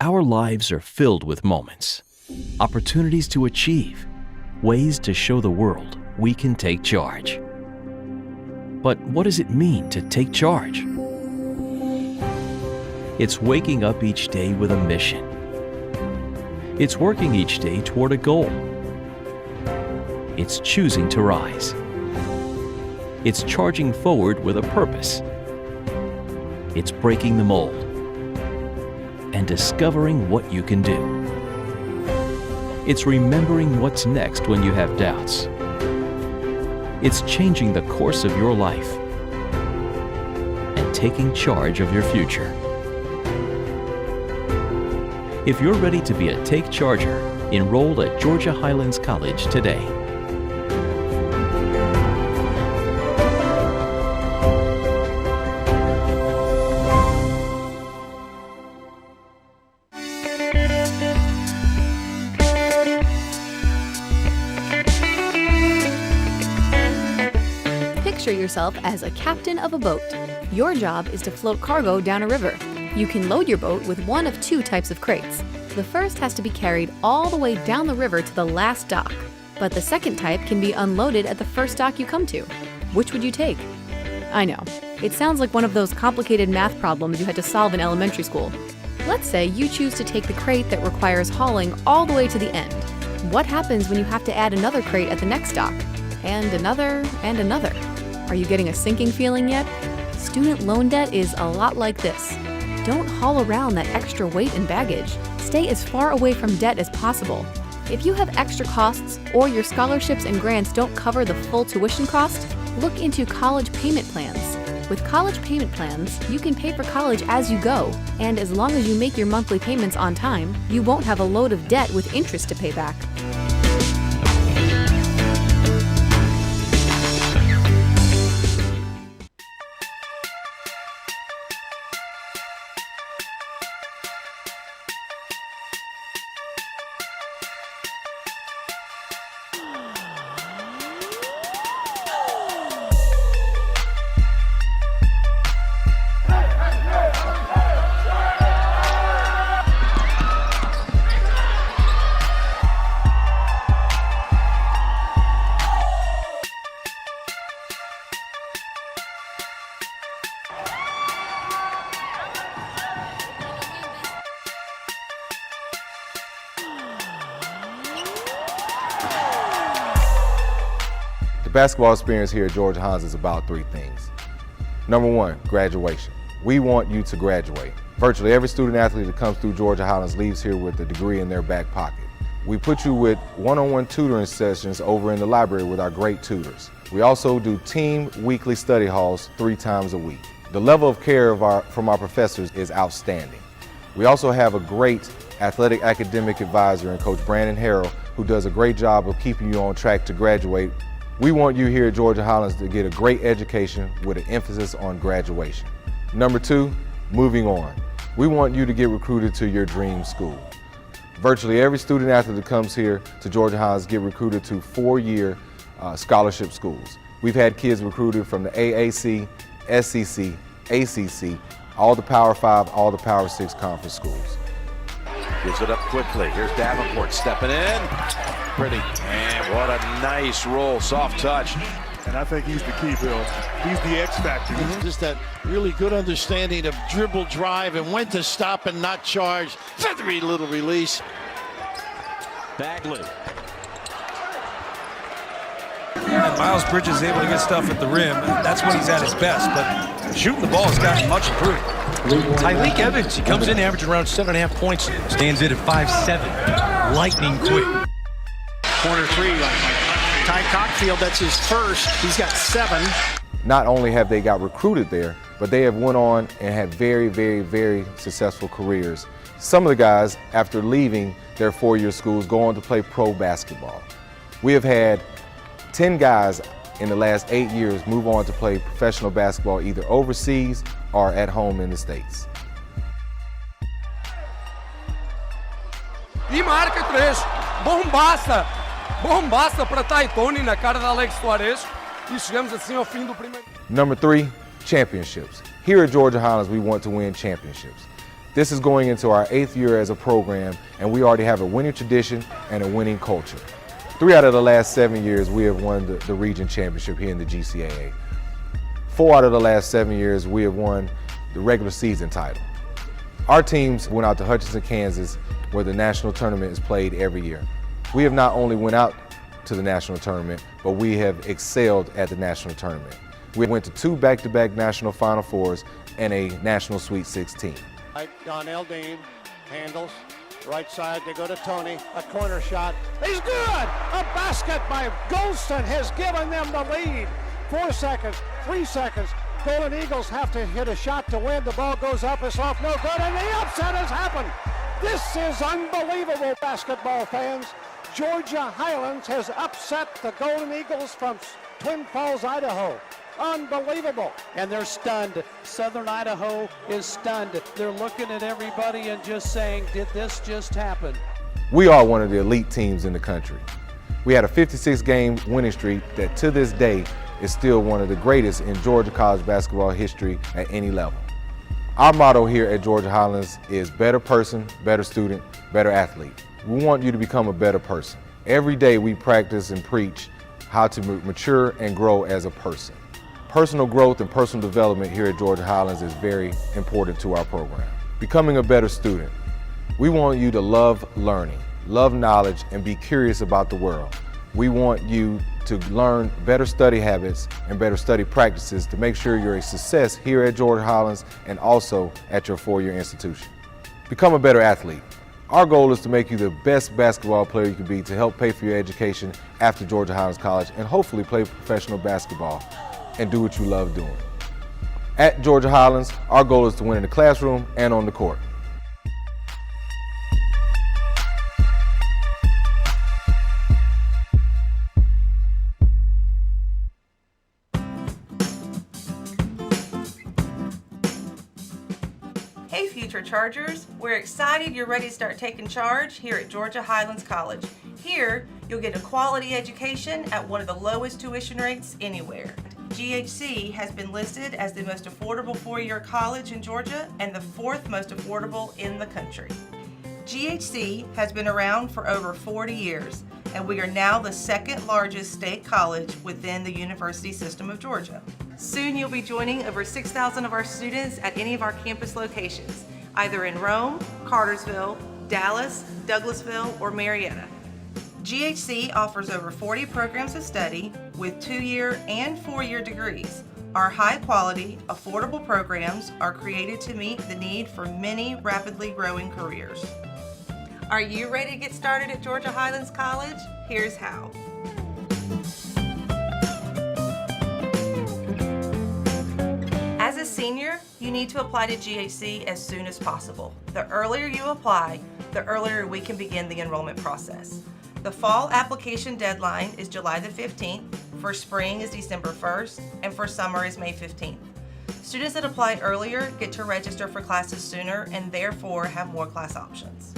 Our lives are filled with moments, opportunities to achieve, ways to show the world we can take charge. But what does it mean to take charge? It's waking up each day with a mission. It's working each day toward a goal. It's choosing to rise. It's charging forward with a purpose. It's breaking the mold and discovering what you can do. It's remembering what's next when you have doubts. It's changing the course of your life and taking charge of your future. If you're ready to be a Take Charger, enroll at Georgia Highlands College today. Picture yourself as a captain of a boat. Your job is to float cargo down a river. You can load your boat with one of two types of crates. The first has to be carried all the way down the river to the last dock, but the second type can be unloaded at the first dock you come to. Which would you take? I know, it sounds like one of those complicated math problems you had to solve in elementary school. Let's say you choose to take the crate that requires hauling all the way to the end. What happens when you have to add another crate at the next dock? And another, and another. Are you getting a sinking feeling yet? Student loan debt is a lot like this. Don't haul around that extra weight and baggage. Stay as far away from debt as possible. If you have extra costs or your scholarships and grants don't cover the full tuition cost, look into college payment plans. With college payment plans, you can pay for college as you go, and as long as you make your monthly payments on time, you won't have a load of debt with interest to pay back. The basketball experience here at Georgia Highlands is about three things. Number one, graduation. We want you to graduate. Virtually every student athlete that comes through Georgia Highlands leaves here with a degree in their back pocket. We put you with one-on-one tutoring sessions over in the library with our great tutors. We also do team weekly study halls 3 times a week. The level of care from our professors is outstanding. We also have a great athletic academic advisor in Coach Brandon Harrell, who does a great job of keeping you on track to graduate. We want you here at Georgia Highlands to get a great education with an emphasis on graduation. Number 2, moving on. We want you to get recruited to your dream school. Virtually every student athlete that comes here to Georgia Highlands get recruited to 4-year scholarship schools. We've had kids recruited from the AAC, SEC, ACC, all the Power 5, all the Power 6 conference schools. Gives it up quickly. Here's Davenport stepping in. Pretty. And what a nice roll. Soft touch. And I think he's the key, Bill. He's the X factor. Just that really good understanding of dribble drive and when to stop and not charge. Feathery little release. Bagley. And Miles Bridges is able to get stuff at the rim. That's when he's at his best, but shooting the ball has gotten much improved. Tyreek Evans, he comes in averaging around 7.5 points. Stands in at 5'7". Lightning quick. Corner 3, Ty Cockfield, that's his first. He's got 7. Not only have they got recruited there, but they have went on and had very, very, very successful careers. Some of the guys, after leaving their 4-year schools, go on to play pro basketball. We have had 10 guys in the last 8 years move on to play professional basketball either overseas or at home in the States. E marca 3. Bombaça! Bombaça para Tony na cara da Alex Soares. E chegamos assim ao fim do primeiro. Number 3, championships. Here at Georgia Highlands, we want to win championships. This is going into our 8th year as a program, and we already have a winning tradition and a winning culture. 3 out of the last 7 years, we have won the region championship here in the GCAA. 4 out of the last 7 years, we have won the regular season title. Our teams went out to Hutchinson, Kansas, where the national tournament is played every year. We have not only went out to the national tournament, but we have excelled at the national tournament. We went to 2 back-to-back national Final Fours and a national Sweet 16. Don Eldine handles. Right side, they go to Tony. A corner shot. He's good! A basket by Golston has given them the lead. 4 seconds, 3 seconds. Golden Eagles have to hit a shot to win. The ball goes up, it's off, no good, and the upset has happened. This is unbelievable, basketball fans. Georgia Highlands has upset the Golden Eagles from Twin Falls, Idaho. Unbelievable. And they're stunned. Southern Idaho is stunned. They're looking at everybody and just saying, did this just happen? We are one of the elite teams in the country. We had a 56-game winning streak that to this day is still one of the greatest in Georgia college basketball history at any level. Our motto here at Georgia Highlands is better person, better student, better athlete. We want you to become a better person. Every day we practice and preach how to mature and grow as a person. Personal growth and personal development here at Georgia Highlands is very important to our program. Becoming a better student. We want you to love learning, love knowledge, and be curious about the world. We want you to learn better study habits and better study practices to make sure you're a success here at Georgia Highlands and also at your four-year institution. Become a better athlete. Our goal is to make you the best basketball player you can be to help pay for your education after Georgia Highlands College and hopefully play professional basketball and do what you love doing. At Georgia Highlands, our goal is to win in the classroom and on the court. Hey future Chargers, we're excited you're ready to start taking charge here at Georgia Highlands College. Here, you'll get a quality education at one of the lowest tuition rates anywhere. GHC has been listed as the most affordable four-year college in Georgia and the fourth most affordable in the country. GHC has been around for over 40 years, and we are now the second largest state college within the university system of Georgia. Soon you'll be joining over 6,000 of our students at any of our campus locations, either in Rome, Cartersville, Dallas, Douglasville, or Marietta. GHC offers over 40 programs of study with 2-year and 4-year degrees. Our high-quality, affordable programs are created to meet the need for many rapidly growing careers. Are you ready to get started at Georgia Highlands College? Here's how. As a senior, you need to apply to GHC as soon as possible. The earlier you apply, the earlier we can begin the enrollment process. The fall application deadline is July the 15th, for spring is December 1st, and for summer is May 15th. Students that apply earlier get to register for classes sooner and therefore have more class options.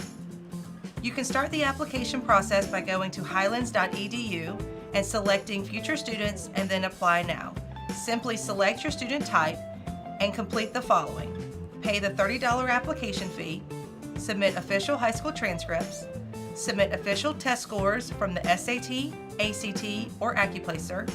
You can start the application process by going to highlands.edu and selecting future students and then apply now. Simply select your student type and complete the following. Pay the $30 application fee, submit official high school transcripts, submit official test scores from the SAT, ACT, or AccuPlacer,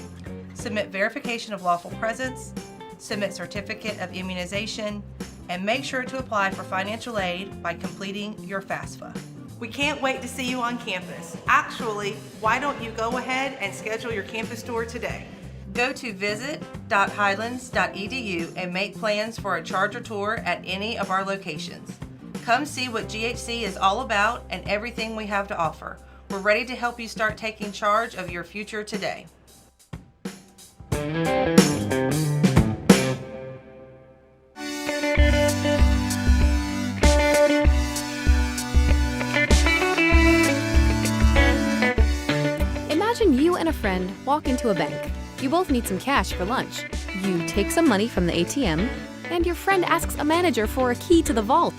submit verification of lawful presence, submit certificate of immunization, and make sure to apply for financial aid by completing your FAFSA. We can't wait to see you on campus. Actually, why don't you go ahead and schedule your campus tour today? Go to visit.highlands.edu and make plans for a Charger tour at any of our locations. Come see what GHC is all about and everything we have to offer. We're ready to help you start taking charge of your future today. Imagine you and a friend walk into a bank. You both need some cash for lunch. You take some money from the ATM, and your friend asks a manager for a key to the vault.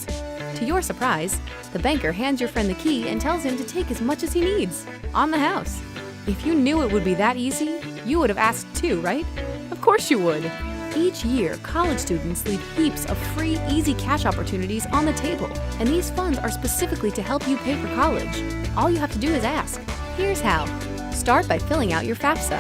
To your surprise, the banker hands your friend the key and tells him to take as much as he needs, on the house. If you knew it would be that easy, you would have asked too, right? Of course you would. Each year, college students leave heaps of free, easy cash opportunities on the table, and these funds are specifically to help you pay for college. All you have to do is ask. Here's how. Start by filling out your FAFSA.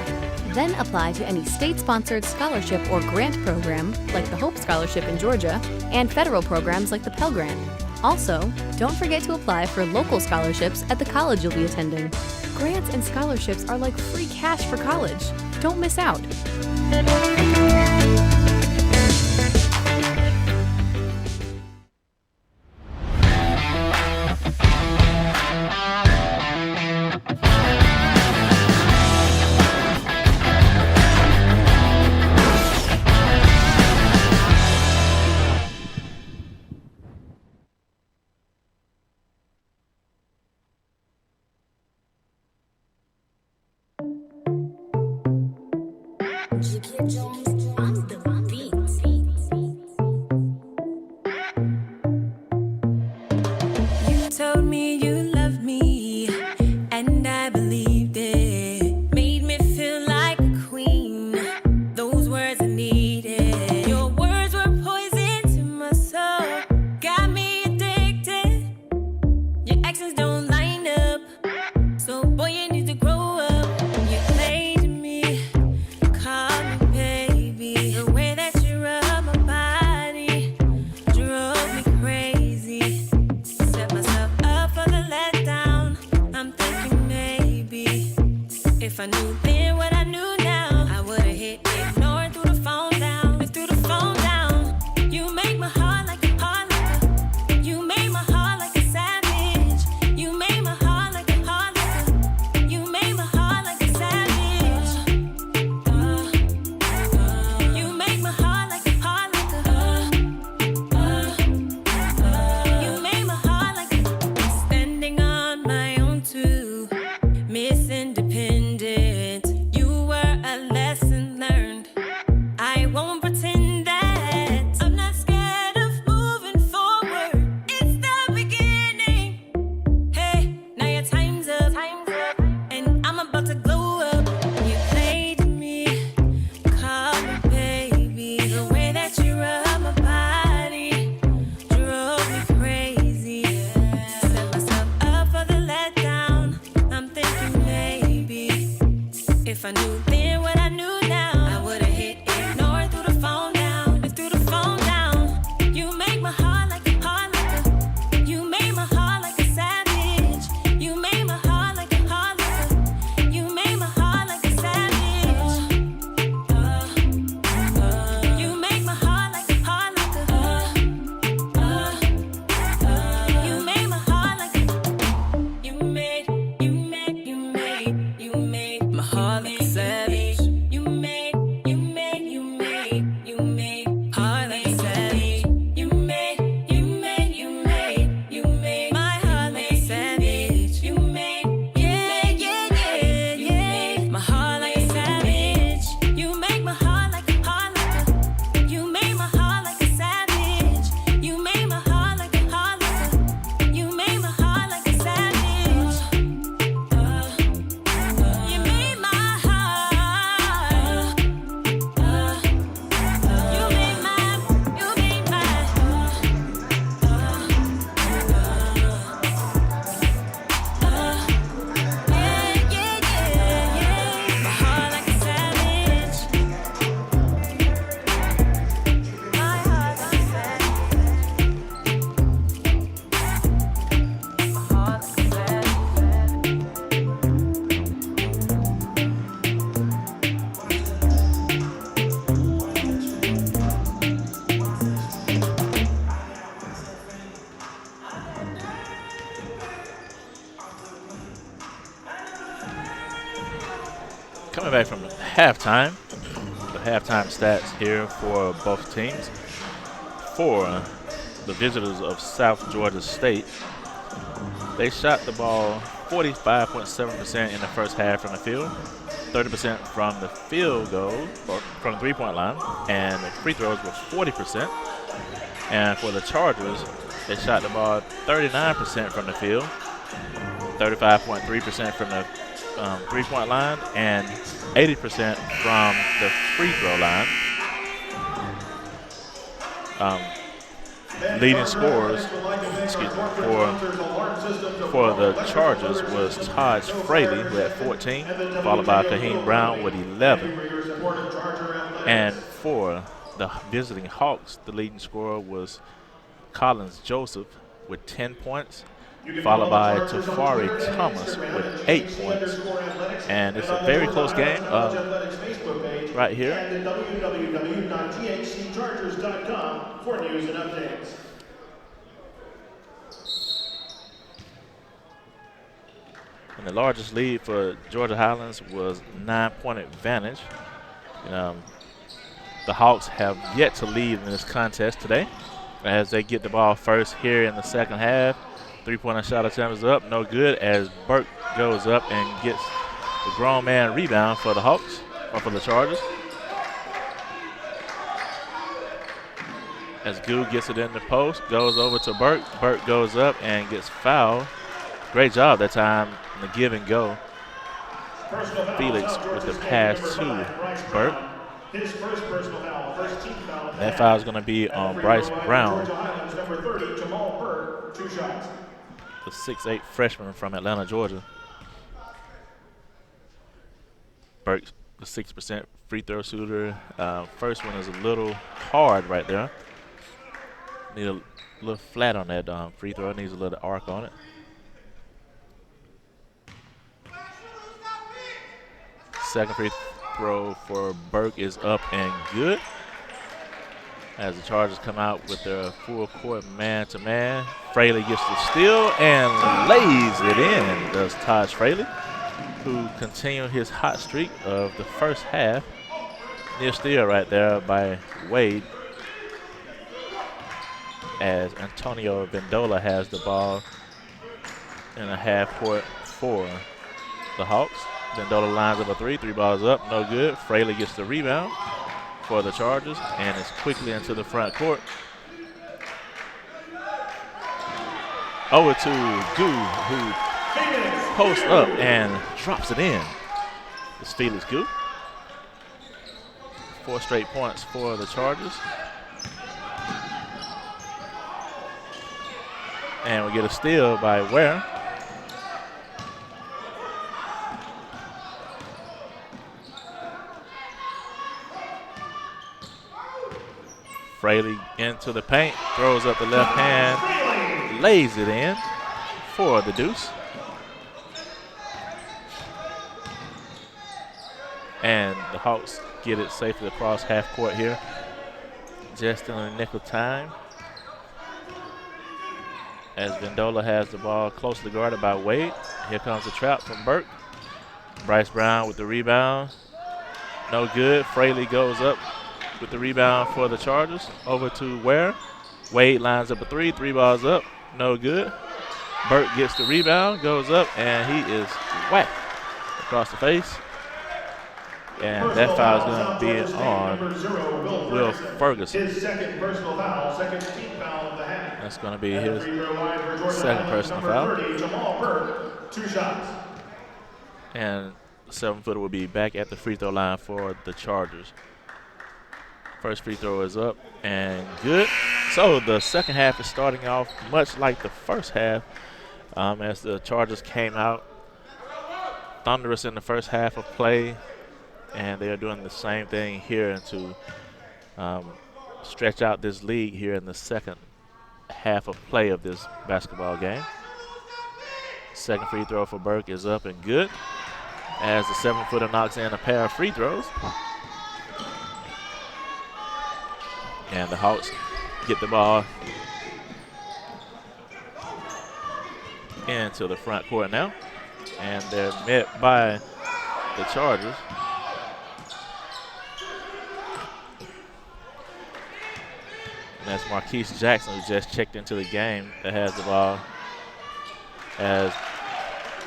Then apply to any state-sponsored scholarship or grant program, like the Hope Scholarship in Georgia, and federal programs like the Pell Grant. Also, don't forget to apply for local scholarships at the college you'll be attending. Grants and scholarships are like free cash for college. Don't miss out. You told me you loved me, and I believed it. Made me feel like a queen. Those words I needed. Your words were poison to my soul. Got me addicted. Your actions don't line up. So boy, you need to grow up. You played me, call me baby. The way that you rub my body drove me crazy. Set myself up for the letdown. I'm thinking maybe if I knew then what I knew now, I would've hit ignore through the phone down, through the phone down. You make my heart like you made my heart like a savage. You made my heart like a you made my heart like a savage. You make my heart like a you made my heart like standing on my own too. Miss Independent, you were a lesson learned. I won't pretend that I'm not scared of moving forward. It's the beginning. Hey, now your time's up, and I'm about to glow up. You played me, call me baby. The way that you rub my body drove me crazy. Set myself up for the letdown. I'm thinking maybe if I knew then what I knew now, I would've hit ignore through the phone down, through the phone down. You make my heart like you made my heart like a savage. You made my heart like you made my heart like a savage. You make my heart like you made my heart like you made my heart like a savage. You made heart like a savage. You made my heart like a savage. You made my heart like a savage. You make my heart like you made my heart like a savage. You made my heart like you made my heart like a savage. You made my heart. You made my. My heart like a savage. My heart like a savage. My heart like a Coming back from halftime, the halftime stats here for both teams. For the visitors of South Georgia State, they shot the ball 45.7% in the first half from the field, 30% from the field goal, or from the three-point line, and the free throws were 40%. And for the Chargers, they shot the ball 39% from the field, 35.3% from the three-point line, and 80% from the free throw line. Leading scorers, for the Chargers was Todd Fraley, who had 14, followed by Kaheem Brown with 11. And for the visiting Hawks, the leading scorer was Collins Joseph with 10 points, followed by Tafari Thomas with 8 points. And it's a very close game right here. And www.ghcchargers.com for news and updates. And the largest lead for Georgia Highlands was 9-point advantage. The Hawks have yet to lead in this contest today as they get the ball first here in the second half. Three-pointer shot attempt is up, no good, as Burke goes up and gets the grown man rebound for the Hawks, or for the Chargers. As Goo gets it in the post, goes over to Burke. Burke goes up and gets fouled. Great job that time in the give and go. Felix with the pass to Burke. His first personal foul, first team foul. That foul is going to be on Bryce Brown, Number 30, Jamal Burke, 2 shots. the 6'8" freshman from Atlanta, Georgia. Burke, the 6% free throw shooter. First one is a little hard right there. Need a little flat on that free throw. It needs a little arc on it. second free throw for Burke is up and good. As the Chargers come out with their full court man-to-man. Fraley gets the steal and lays it in, does Taj Fraley, who continued his hot streak of the first half. Near steal right there by Wade, as Antonio Vendola has the ball in a half court for the Hawks. Vendola lines up a three balls up, no good. Fraley gets the rebound for the Chargers and is quickly into the front court. Over to Gu, who posts up and drops it in. It's Felix Gu. 4 straight points for the Chargers. And we get a steal by Ware. Fraley into the paint, throws up the left hand, lays it in for the deuce. And the Hawks get it safely across half court here, just in the nick of time. As Vendola has the ball closely guarded by Wade. Here comes the trap from Burke. Bryce Brown with the rebound. No good. Fraley goes up with the rebound for the Chargers. Over to Ware. Wade lines up a three balls up. No good. Burke gets the rebound, goes up, and he is whacked across the face. And that foul is going to be on Will Ferguson. His second personal foul, second team foul of the half. That's going to be his second personal foul. 30, Jamal Burke, 2 shots. And the 7-footer will be back at the free throw line for the Chargers. First free throw is up and good. So the second half is starting off much like the first half, as the Chargers came out thunderous in the first half of play, and they are doing the same thing here to stretch out this lead here in the second half of play of this basketball game. Second free throw for Burke is up and good, as the 7-footer knocks in a pair of free throws. And the Hawks get the ball into the front court now, and they're met by the Chargers. And that's Marquise Jackson, who just checked into the game, that has the ball, as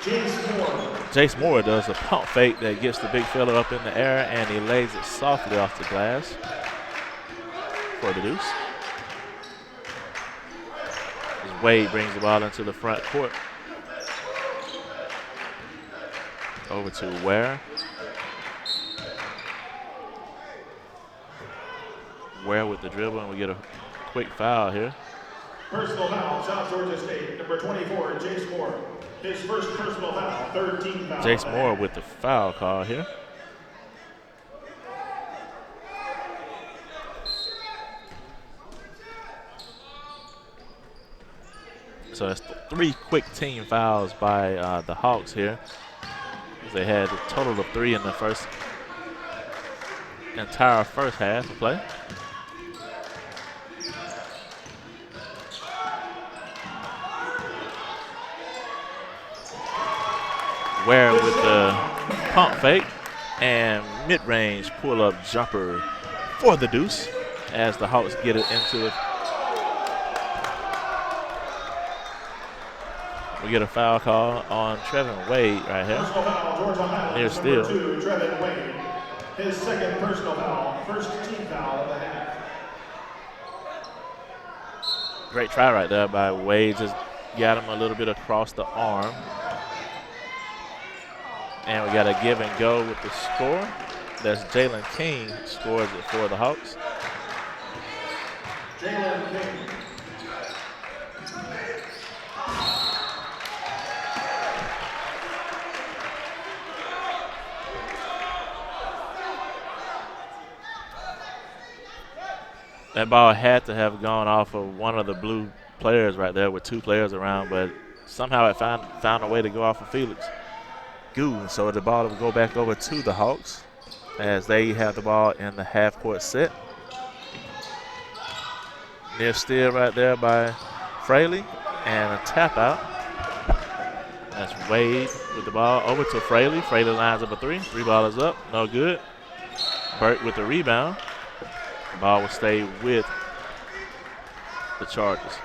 Jace Moore does a pump fake that gets the big fella up in the air, and he lays it softly off the glass for the deuce. As Wade brings the ball into the front court. Over to Ware. Ware with the dribble, and we get a quick foul here. Personal foul, South Georgia State, number 24, Jace Moore. His first personal foul, 13 foul. Jace Moore with the foul call here. So that's 3 quick team fouls by the Hawks here. They had a total of 3 in the entire first half of play. Ware with the pump fake and mid-range pull-up jumper for the deuce, as the Hawks get it into it. We get a foul call on Trevin Wade right here. Near steal. Trevin Wade. His second personal foul, first team foul of the half. Great try right there by Wade. Just got him a little bit across the arm. And we got a give and go with the score. That's Jalen King scores it for the Hawks. Jalen King. That ball had to have gone off of one of the blue players right there with 2 players around, but somehow it found a way to go off of Felix. Goo. So the ball will go back over to the Hawks as they have the ball in the half-court set. Near steal right there by Fraley, and a tap out. That's Wade with the ball over to Fraley. Fraley lines up a three. Three ball is up, no good. Burke with the rebound. The ball will stay with the Chargers.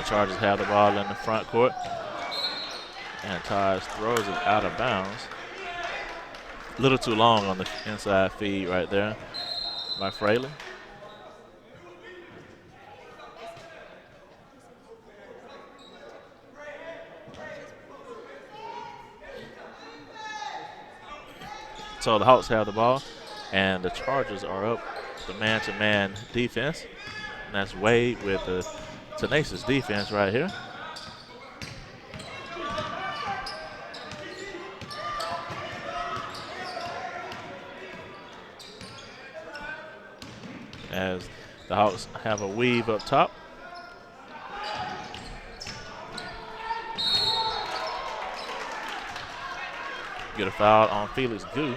Chargers have the ball in the front court. And Taj throws it out of bounds. A little too long on the inside feed right there by Fraley. So the Hawks have the ball, and the Chargers are up the man-to-man defense. And that's Wade with the tenacious defense right here. As the Hawks have a weave up top. Get a foul on Felix Goo.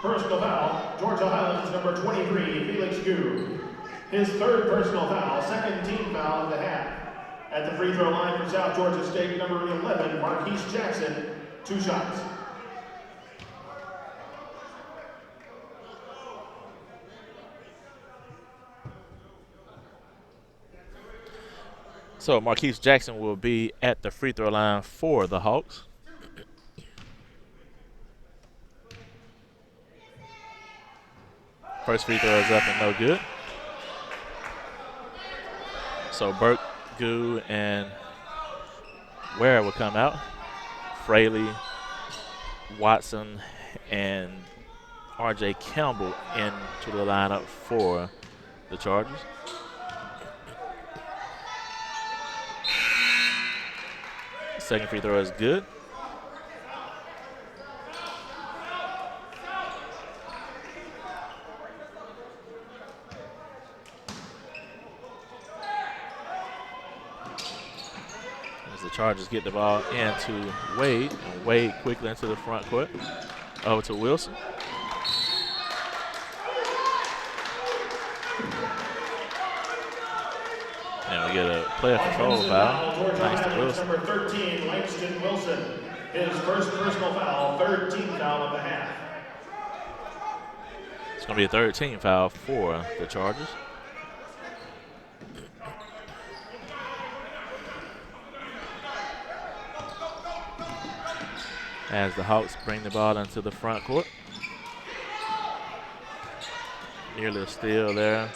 Personal foul, Georgia Highlands number 23, Felix Goo. His third personal foul, second team foul of the half. At the free throw line for South Georgia State, number 11, Marquise Jackson, 2 shots. So Marquise Jackson will be at the free throw line for the Hawks. First free throw is up and no good. So Burke, Goo, and Ware will come out. Fraley, Watson, and R.J. Campbell into the lineup for the Chargers. Second free throw is good. As the Chargers get the ball into Wade, and Wade quickly into the front court. Over to Wilson. And we get a player control foul. Thanks to Wilson. Number 13, Langston Wilson. His first personal foul, third team foul of the half. It's going to be a third team foul for the Chargers. As the Hawks bring the ball into the front court. Nearly a steal there.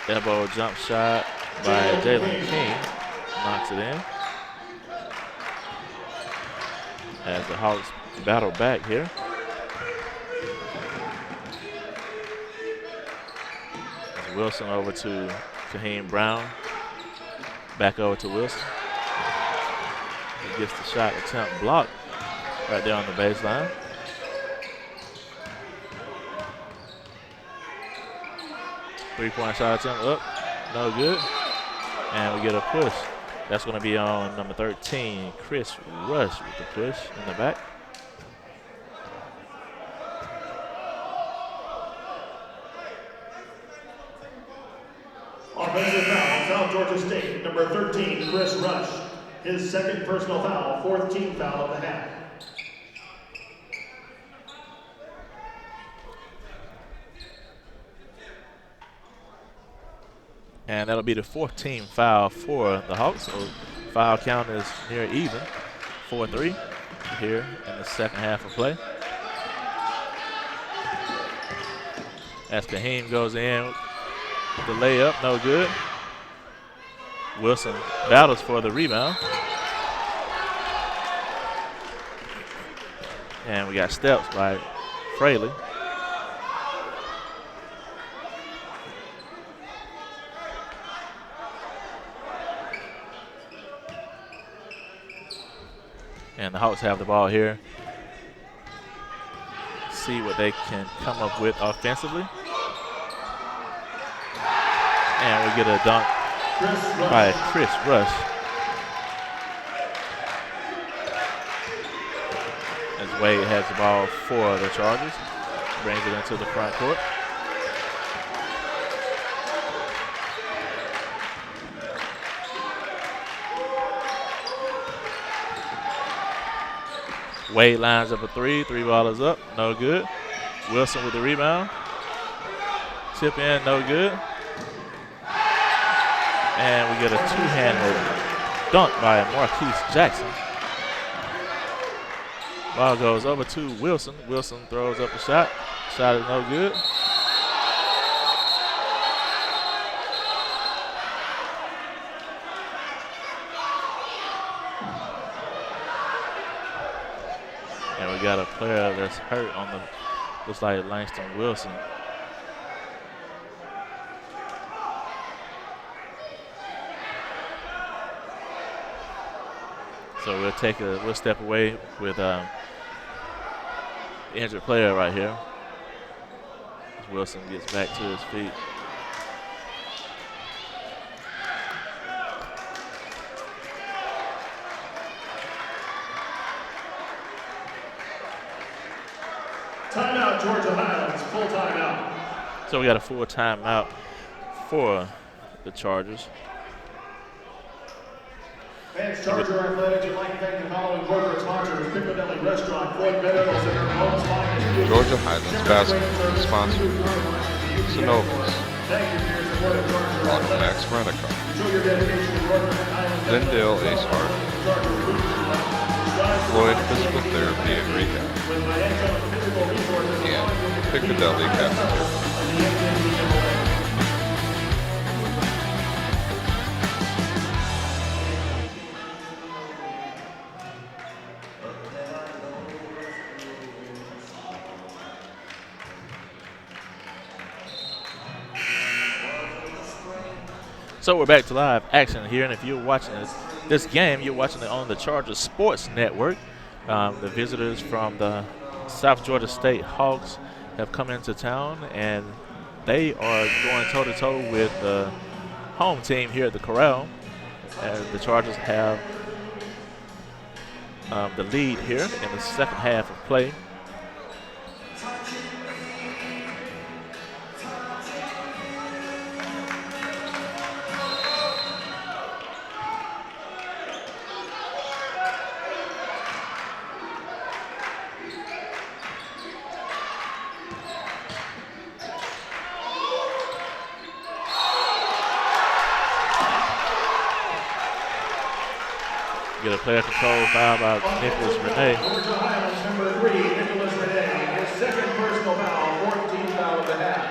Elbow jump shot by Jalen King. Knocks it in. As the Hawks battle back here. As Wilson over to Kaheem Brown. Back over to Wilson. He gets the shot attempt blocked right there on the baseline. Three-point shot attempt up, no good. And we get a push. That's going to be on number 13, Chris Rush with the push in the back. Offensive foul, South Georgia State, number 13, Chris Rush. His second personal foul, fourth team foul of the half. And that'll be the fourth team foul for the Hawks. So foul count is near even, 4-3 here in the second half of play. As Kaheem goes in with the layup, no good. Wilson battles for the rebound. And we got steps by Fraley. And the Hawks have the ball here. See what they can come up with offensively. And we get a dunk by Chris Rush. As Wade has the ball for the Chargers. Brings it into the front court. Wade lines up a three. Three ball is up. No good. Wilson with the rebound. Tip in. No good. And we get a two-handed dunk by Marquise Jackson. Ball goes over to Wilson. Wilson throws up a shot. Shot is no good. And we got a player that's hurt on the, looks like Langston Wilson. So we'll step away with the injured player right here. As Wilson gets back to his feet. Timeout, Georgia Highlands, full timeout. So we got a full timeout for the Chargers. Fans, Charger Athletics would like to thank the following corporate sponsors: Piccadilly Restaurant, Floyd Meadows, and her home's finest. Georgia Highlands basketball sponsor, Synovus, Automax Rent-A-Car, Lindale Ace Hart, Floyd Physical Therapy and Rehab, and Piccadilly Cafeteria. So we're back to live action here, and if you're watching this game, you're watching it on the Chargers Sports Network. The visitors from the South Georgia State Hawks have come into town, and they are going toe-to-toe with the home team here at the Corral. The Chargers have the lead here in the second half of play. Get a player control foul by Nicholas Renee. Georgia Highlands, number 3, Nicholas Renee, his second personal foul, 14th foul of the half.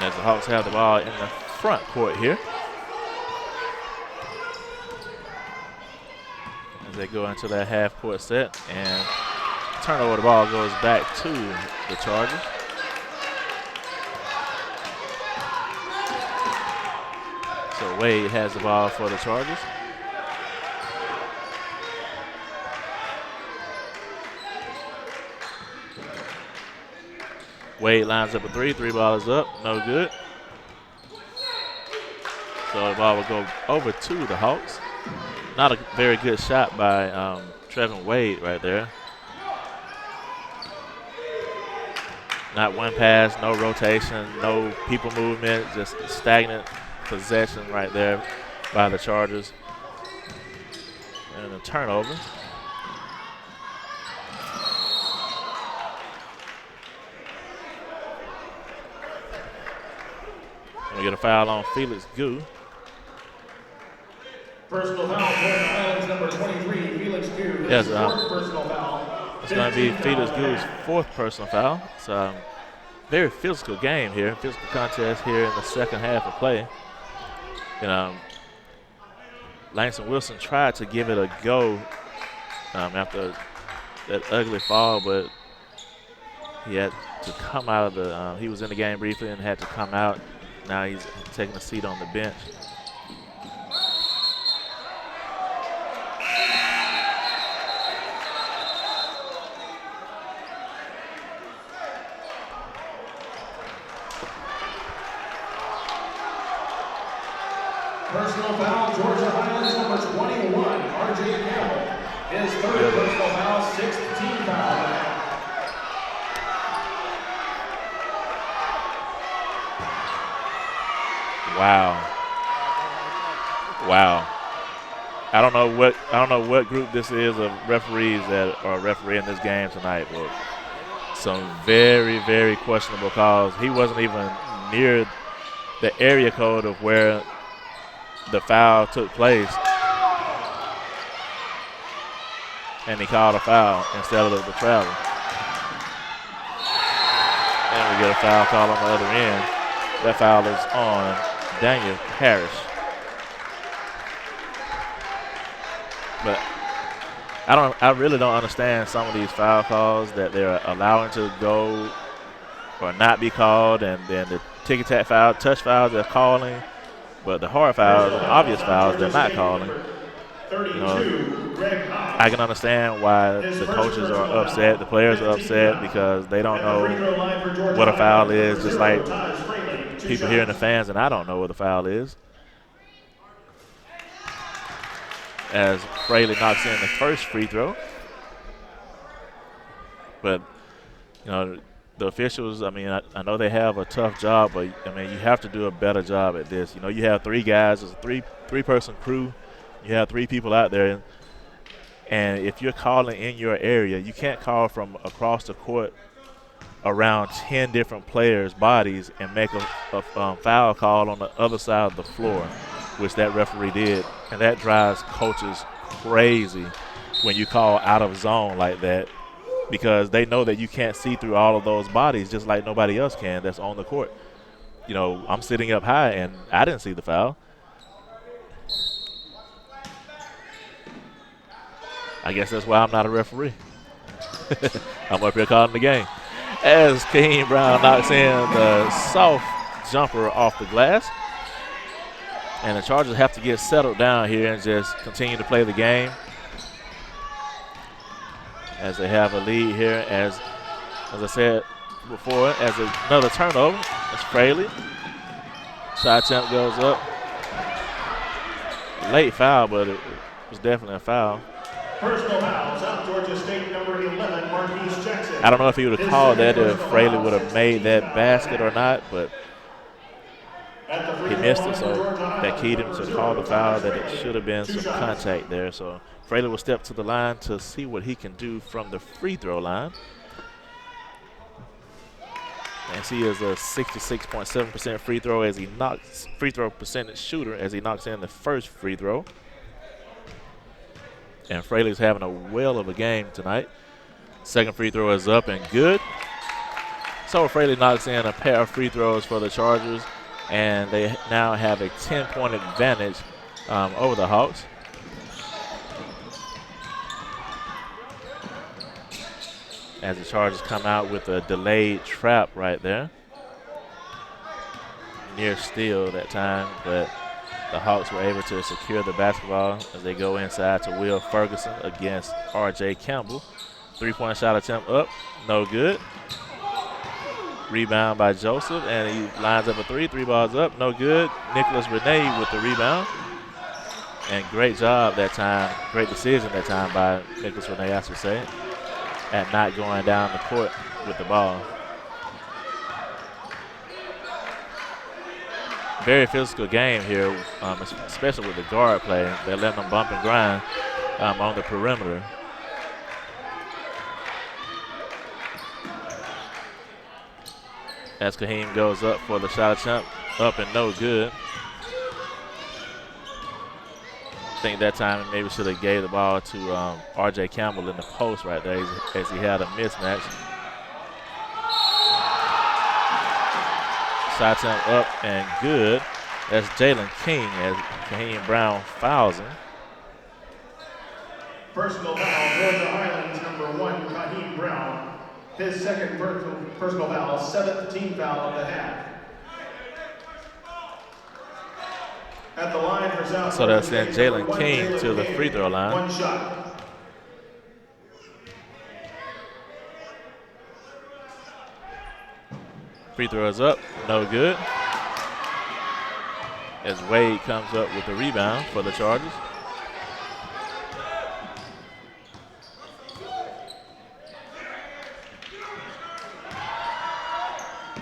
As the Hawks have the ball in the front court here. As they go into that half court set, and turnover, the ball goes back to the Chargers. So Wade has the ball for the Chargers. Wade lines up a three. Three ball is up. No good. So the ball will go over to the Hawks. Not a very good shot by Trevin Wade right there. Not one pass, no rotation, no people movement, just stagnant possession right there by the Chargers. And a turnover. And we get a foul on Felix Gu. Personal foul, Georgia Highlands, number 23, Felix Gu. Yes, fourth personal foul. It's going to be Felix Gu's fourth personal foul. It's a very physical game here, physical contest here in the second half of play. Langston Wilson tried to give it a go after that ugly fall, but he had to come out of the he was in the game briefly and had to come out. Now he's taking a seat on the bench. Personal foul, Georgia Highlands, number 21, R.J. Campbell. His third personal foul, 6th team foul. Wow. I don't know what group this is of referees that are refereeing this game tonight, but some very, very questionable calls. He wasn't even near the area code of where the foul took place, and he called a foul instead of the travel. And we get a foul call on the other end. That foul is on Daniel Parrish. But I really don't understand some of these foul calls that they're allowing to go or not be called, and then the ticky-tack foul, touch fouls they're calling, but the hard fouls and obvious fouls they're not calling. I can understand why the coaches are upset, the players are upset, because they don't know what a foul is, just like people here in the fans, and I don't know what a foul is. As Fraley knocks in the first free throw. But, the officials, I know they have a tough job, but, you have to do a better job at this. You have 3 guys, it's a three-person crew. You have 3 people out there. And if you're calling in your area, you can't call from across the court around 10 different players' bodies and make a foul call on the other side of the floor, which that referee did. And that drives coaches crazy when you call out of zone like that, because they know that you can't see through all of those bodies just like nobody else can that's on the court. I'm sitting up high, and I didn't see the foul. I guess that's why I'm not a referee. I'm up here calling the game. As Kaheem Brown knocks in the soft jumper off the glass. And the Chargers have to get settled down here and just continue to play the game, as they have a lead here. As I said before, as another turnover. It's Fraley. Shot attempt goes up. Late foul, but it was definitely a foul. Personal foul, South Georgia State, number 11, Marquise Jackson. I don't know if he would have called that if Fraley would have made that basket or not, but he missed it, so that keyed him to call the foul, that it should have been some contact there. So Fraley will step to the line to see what he can do from the free throw line. And he is a 66.7% free throw percentage shooter as he knocks in the first free throw. And Fraley's having a whale of a game tonight. Second free throw is up and good. So Fraley knocks in a pair of free throws for the Chargers, and they now have a 10-point advantage over the Hawks. As the Chargers come out with a delayed trap right there. Near steal that time, but the Hawks were able to secure the basketball as they go inside to Will Ferguson against R.J. Campbell. 3-point shot attempt up, no good. Rebound by Joseph, and he lines up a 3 balls up, no good. Nicholas Renee with the rebound. And great job that time, great decision that time by Nicholas Renee, I should say, at not going down the court with the ball. Very physical game here, especially with the guard play. They're letting them bump and grind on the perimeter. As Kaheem goes up for the shot attempt, up and no good. I think that time maybe should have gave the ball to R.J. Campbell in the post right there as he had a mismatch. Shot attempt up and good. That's Jalen King as Kaheem Brown fouls him. Personal foul, Georgia Highlands, number 1, Kaheem Brown. His second personal foul, 7th team foul of the half. At the line for South So Georgia they'll send State, Jalen number 1, King Jalen to the King. free throw line. 1 shot. Free throw is up, no good. As Wade comes up with the rebound for the Chargers.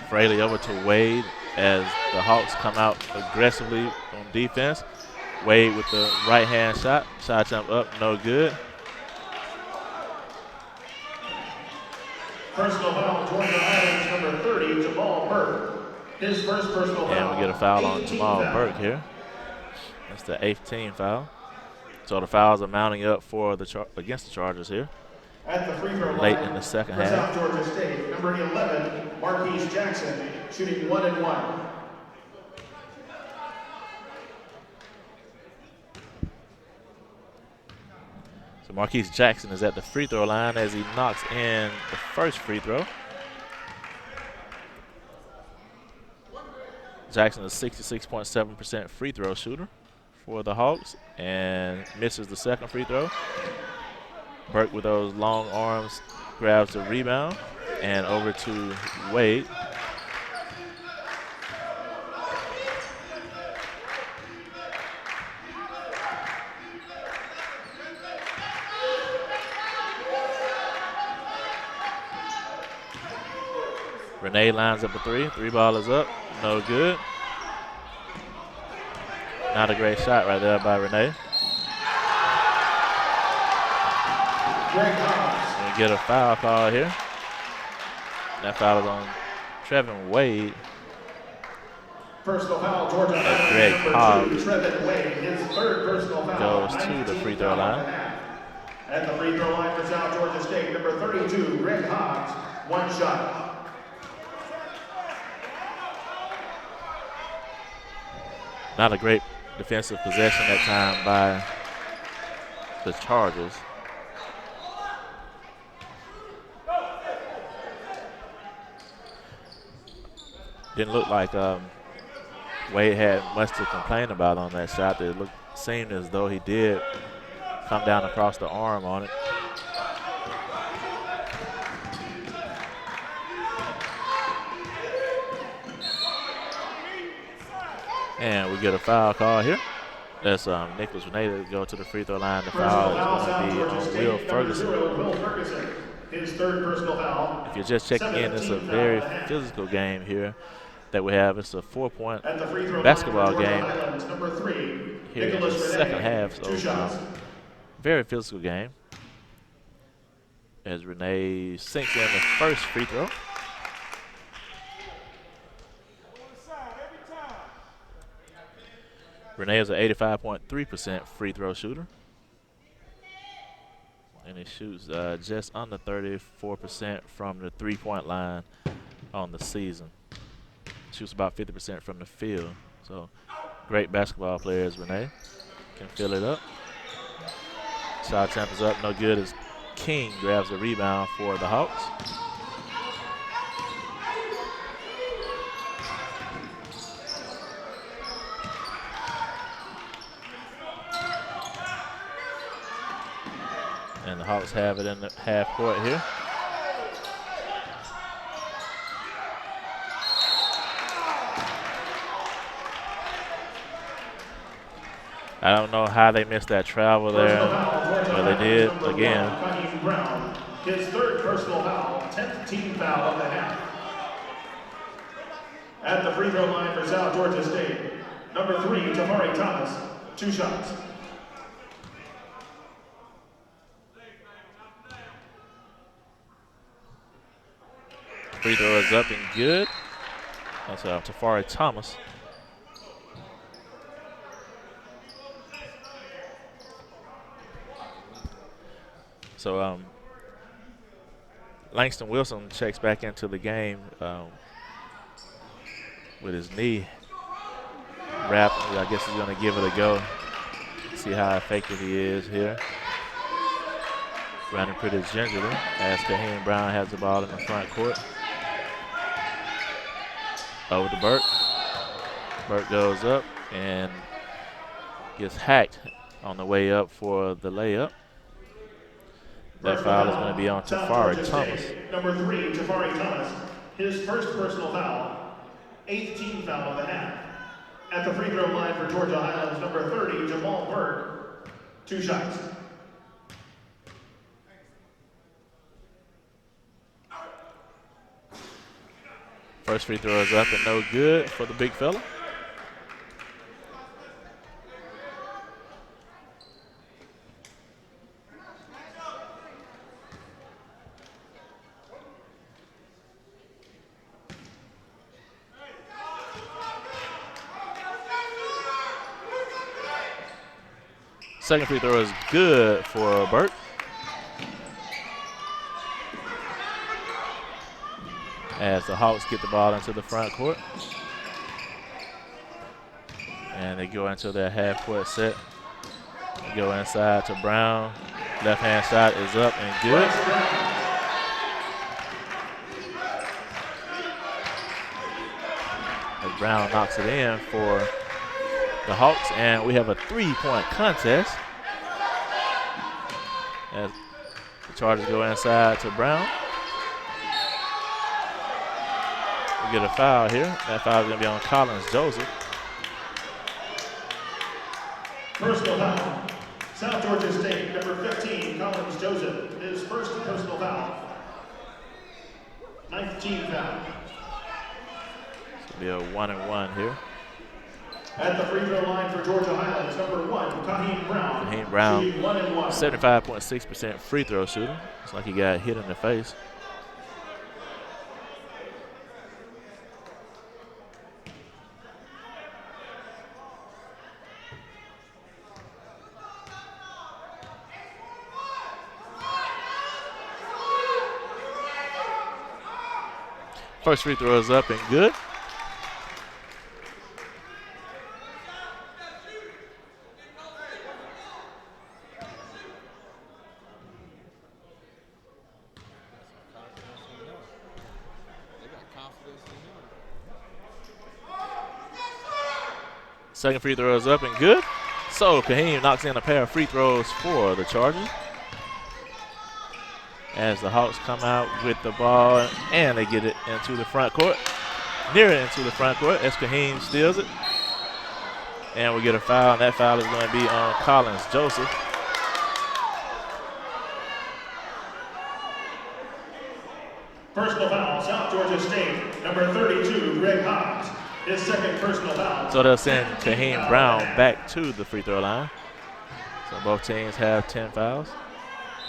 Fraley over to Wade as the Hawks come out aggressively on defense. Wade with the right hand shot. Shot jump up, no good. Personal foul, Georgia Highlands, number 30, Jamal Burke. His first personal foul. And we get a foul on 18 Jamal foul. Burke here. That's the 8th team foul. So the fouls are mounting up for the against the Chargers here. At the free throw Late line in the second for half. South Georgia State, number 11, Marquise Jackson, shooting 1 and 1. So Marquise Jackson is at the free throw line as he knocks in the first free throw. Jackson is 66.7% free throw shooter for the Hawks and misses the second free throw. Burke with those long arms grabs the rebound and over to Wade. Renee lines up a three. Three ball is up. No good. Not a great shot right there by Renee. We get a foul call here. That foul is on Trevin Wade. Personal foul, Georgia As Greg Highlands, number 2, Cobb Trevin Wade. His third personal foul. goes to the free throw 19 foul line. of the half. At the free throw line for South Georgia State, number 32, Greg Hobbs, 1 shot. Not a great defensive possession that time by the Chargers. Didn't look like Wade had much to complain about on that shot. It seemed as though he did come down across the arm on it. And we get a foul call here. That's Nicholas Renee to go to the free throw line. The foul is going to be on Will Ferguson. Will Ferguson, his third personal foul. If you're just checking in, it's a very physical game here that we have. It's a 4-point basketball game Number 3, here in the second half. So 2 shots. very physical game. As Renee sinks in the first free throw. Renee is an 85.3% free throw shooter. And he shoots just under 34% from the three-point line on the season. Shoots about 50% from the field. So great basketball player is Renee. Can fill it up. Shot attempt is up, no good as King grabs the rebound for the Hawks. And the Hawks have it in the half court here. I don't know how they missed that travel there, but they did again. Kaheem Brown, his third personal foul, 10th team foul of the half. At the free throw line for South Georgia State, number 3, Tafari Thomas, 2 shots. Free throw is up and good. That's Tafari Thomas. So Langston Wilson checks back into the game with his knee wrap. I guess he's going to give it a go. See how effective he is here. Running pretty gingerly as Kaheem Brown has the ball in the front court. Over to Burke. Burke goes up and gets hacked on the way up for the layup. That foul is going to be on Tafari Thomas. Number 3, Tafari Thomas. His first personal foul. 8th team foul of the half. At the free throw line for Georgia Highlands, number 30, Jamal Burke. 2 shots. First free throw is up and no good for the big fella. Second free throw is good for Burke. As the Hawks get the ball into the front court. And they go into their half-court set. They go inside to Brown. Left-hand side is up and good. As Brown knocks it in for the Hawks, and we have a 3-point contest. As the Chargers go inside to Brown. We get a foul here. That foul is going to be on Collins Joseph. Personal foul. South Georgia State, number 15, Collins Joseph. His first personal foul. 9th team foul. It's going to be a 1-and-1 here. At the free throw line for Georgia Highlands, number 1, Kaheem Brown. Kaheem Brown, shooting 1-and-1. 75.6% free throw shooter. It's like he got hit in the face. First free throw is up and good. Second free throw is up and good. So Kaheem knocks in a pair of free throws for the Chargers. As the Hawks come out with the ball and they get it into the front court. Near it into the front court as Kaheem steals it. And we get a foul, and that foul is going to be on Collins Joseph. Personal foul, South Georgia State, number 32, Greg Hobbs. His second personal foul. So they'll send Kaheem Brown back to the free throw line. So both teams have 10 fouls.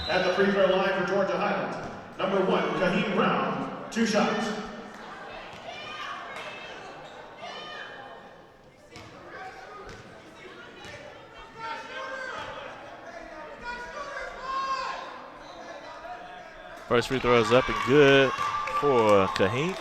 At the free throw line for Georgia Highlands, number 1, Kaheem Brown, 2 shots. First free throw is up and good for Kaheem.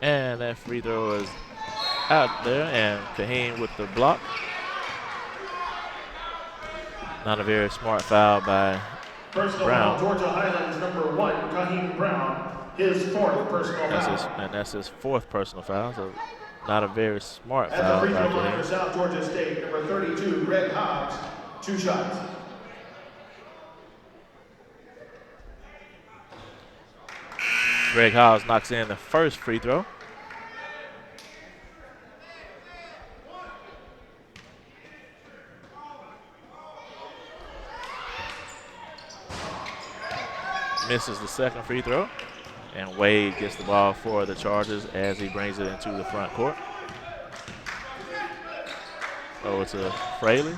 And that free throw is out there, and Kaheem with the block. Not a very smart foul by Personal Brown. foul, Georgia Highlands, number 1, Kaheem Brown, his 4th personal foul. That's his 4th personal foul, so not a very smart At foul the free by throw line for Kaheem. South Georgia State, number 32, Greg Hobbs, 2 shots. Greg Hobbs knocks in the first free throw. Misses the second free throw. And Wade gets the ball for the Chargers as he brings it into the front court. Over to Fraley.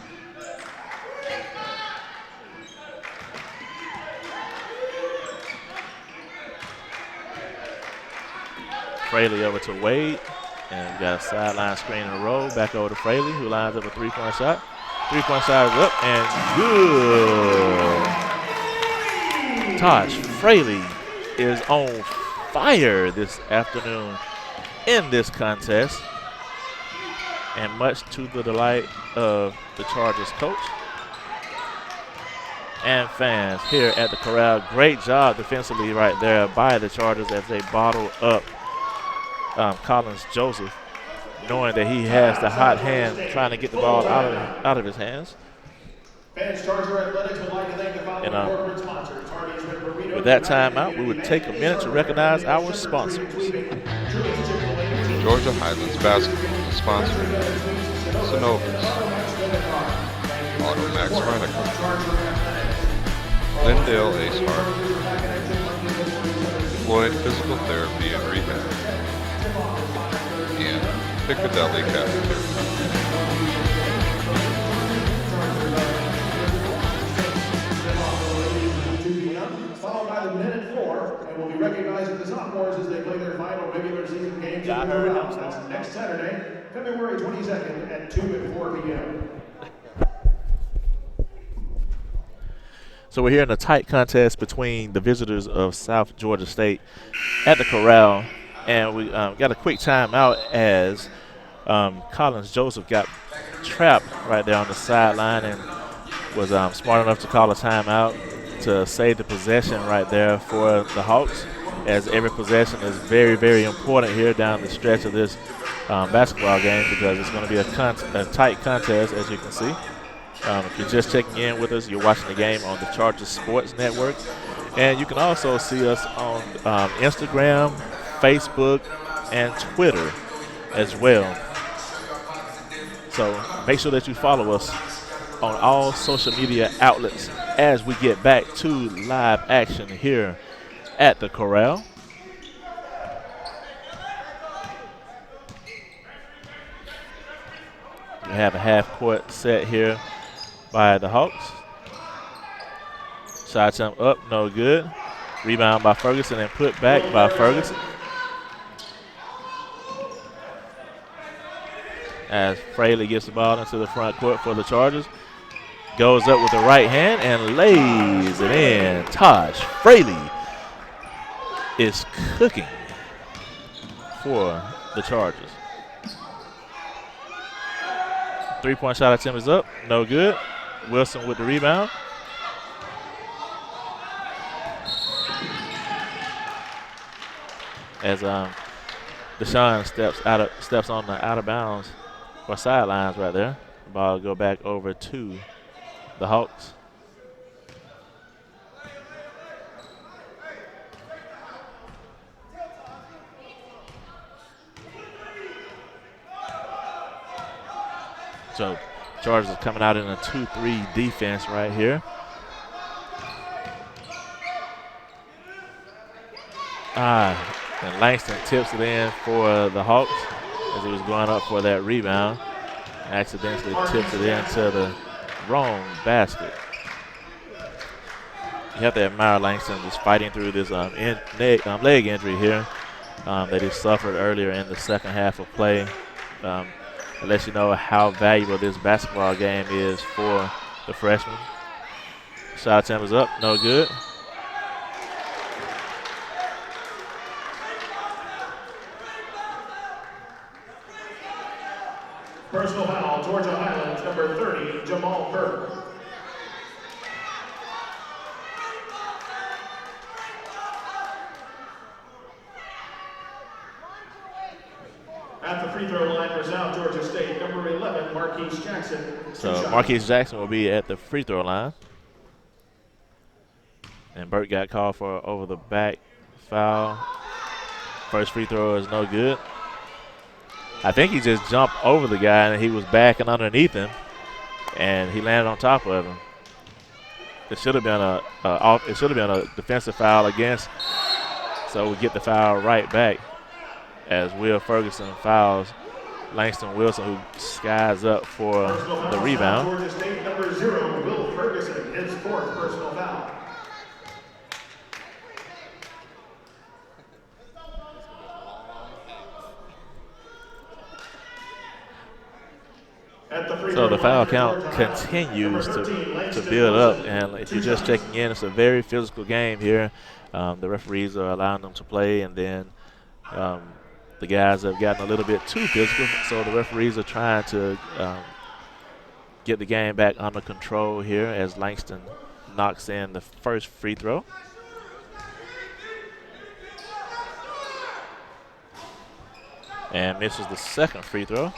Fraley over to Wade. And we got a sideline screen in a row. Back over to Fraley, who lines up a three-point shot. Three-point shot is up and good. Tosh Fraley is on fire this afternoon in this contest. And much to the delight of the Chargers coach and fans here at the Corral. Great job defensively right there by the Chargers as they bottle up Collins Joseph, knowing that he has the hot hand trying to get the ball out of his hands. Fans, Charger Athletics would like to thank the following corporate sponsors. Hardee's Red Burrito. With that timeout, we would take a minute to recognize our sponsors. Georgia Highlands basketball is sponsored by Synovus, Automax Rent-A-Car, Lindale Ace Hardware, Floyd Physical Therapy and Rehab, and Piccadilly Cafeteria. Followed by the men at 4, and will be recognizing the sophomores as they play their final regular season games in the Corral. That's next Saturday, February 22nd at 2 and 4 p.m. So we're here in a tight contest between the visitors of South Georgia State at the Corral, and we got a quick timeout as Collins Joseph got trapped right there on the sideline and was smart enough to call a timeout to save the possession right there for the Hawks, as every possession is very, very important here down the stretch of this basketball game, because it's going to be a tight contest, as you can see. If you're just checking in with us, you're watching the game on the Chargers Sports Network. And you can also see us on Instagram, Facebook, and Twitter as well. So make sure that you follow us on all social media outlets as we get back to live action here at the Corral. We have a half-court set here by the Hawks. Shot attempt up, no good. Rebound by Ferguson and put back by Ferguson. As Fraley gets the ball into the front court for the Chargers. Goes up with the right hand and lays it in. Tosh Fraley is cooking for the Chargers. Three-point shot attempt is up, no good. Wilson with the rebound. As Deshaun steps on the out of bounds or sidelines right there. The ball will go back over to the Hawks. So Chargers are coming out in a 2-3 defense right here. And Langston tips it in for the Hawks as he was going up for that rebound. Accidentally tips it into the wrong basket. You have to admire Langston just fighting through this leg injury here that he suffered earlier in the second half of play. It lets you know how valuable this basketball game is for the freshman. Shot attempt is up, no good. Personal foul, Georgia Highlands, number 30, Jamal Burke. At the free throw line for South Georgia State, number 11, Marquise Jackson. So Marquise Jackson will be at the free throw line. And Burke got called for over the back foul. First free throw is no good. I think he just jumped over the guy and he was backing underneath him, and he landed on top of him. It should have been a defensive foul against. So we get the foul right back as Will Ferguson fouls Langston Wilson, who skies up for the rebound. Georgia State, number 0, Will Ferguson, his fourth personal foul. So the foul count continues to build up, and if you're just checking in, it's a very physical game here. The referees are allowing them to play, and then the guys have gotten a little bit too physical, so the referees are trying to get the game back under control here as Langston knocks in the first free throw. And misses the second free throw.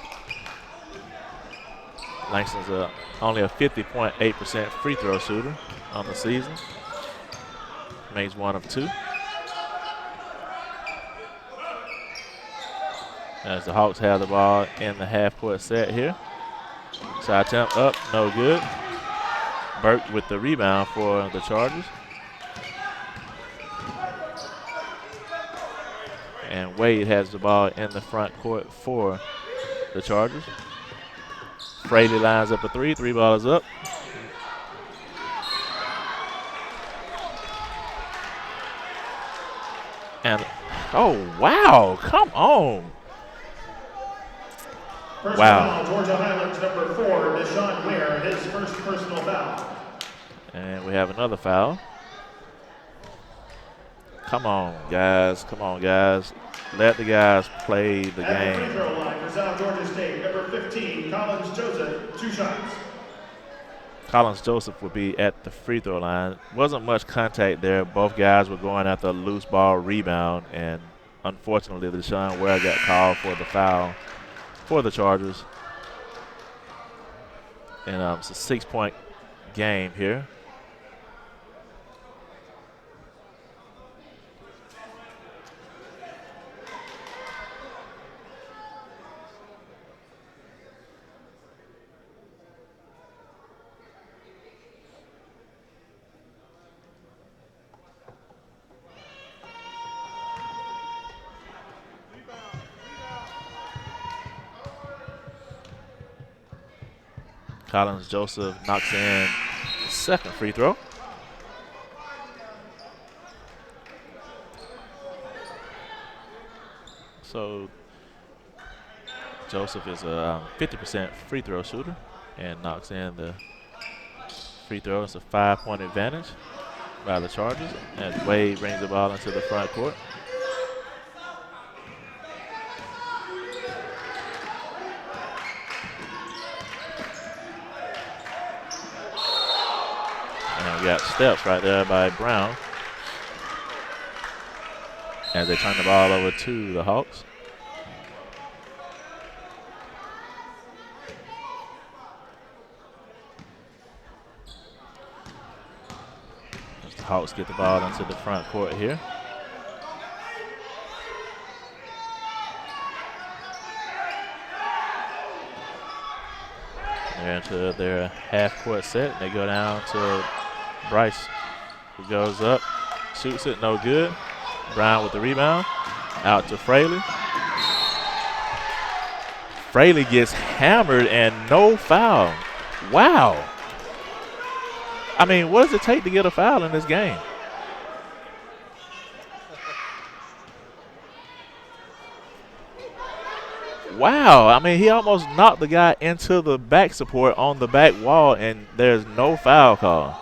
Langston's only a 50.8% free throw shooter on the season. Makes 1 of 2. As the Hawks have the ball in the half-court set here. Side attempt up, no good. Burke with the rebound for the Chargers. And Wade has the ball in the front court for the Chargers. Fraley lines up a 3. 3 ball is up. And, oh, wow, come on. Wow. Georgia Highlands number 4, Deshaun Ware, his first personal foul. And we have another foul. Come on, guys. Come on, guys. Let the guys play the At the game. free throw line for South Georgia State, number 15, Collins Joseph, 2 shots. Collins Joseph will be at the free throw line. Wasn't much contact there. Both guys were going after a loose ball rebound, and unfortunately, Deshaun Ware got called for the foul for the Chargers. And it's a 6-point game here. Collins Joseph knocks in the second free throw. So Joseph is a 50% free throw shooter and knocks in the free throw. It's a 5-point advantage by the Chargers as Wade brings the ball into the front court. We got steps right there by Brown as they turn the ball over to the Hawks. As the Hawks get the ball into the front court here. They're into their half-court set. They go down to Bryce, who goes up, shoots it, no good. Brown with the rebound, out to Fraley. Fraley gets hammered and no foul. Wow. I mean, what does it take to get a foul in this game? Wow, I mean, he almost knocked the guy into the back support on the back wall, and there's no foul call.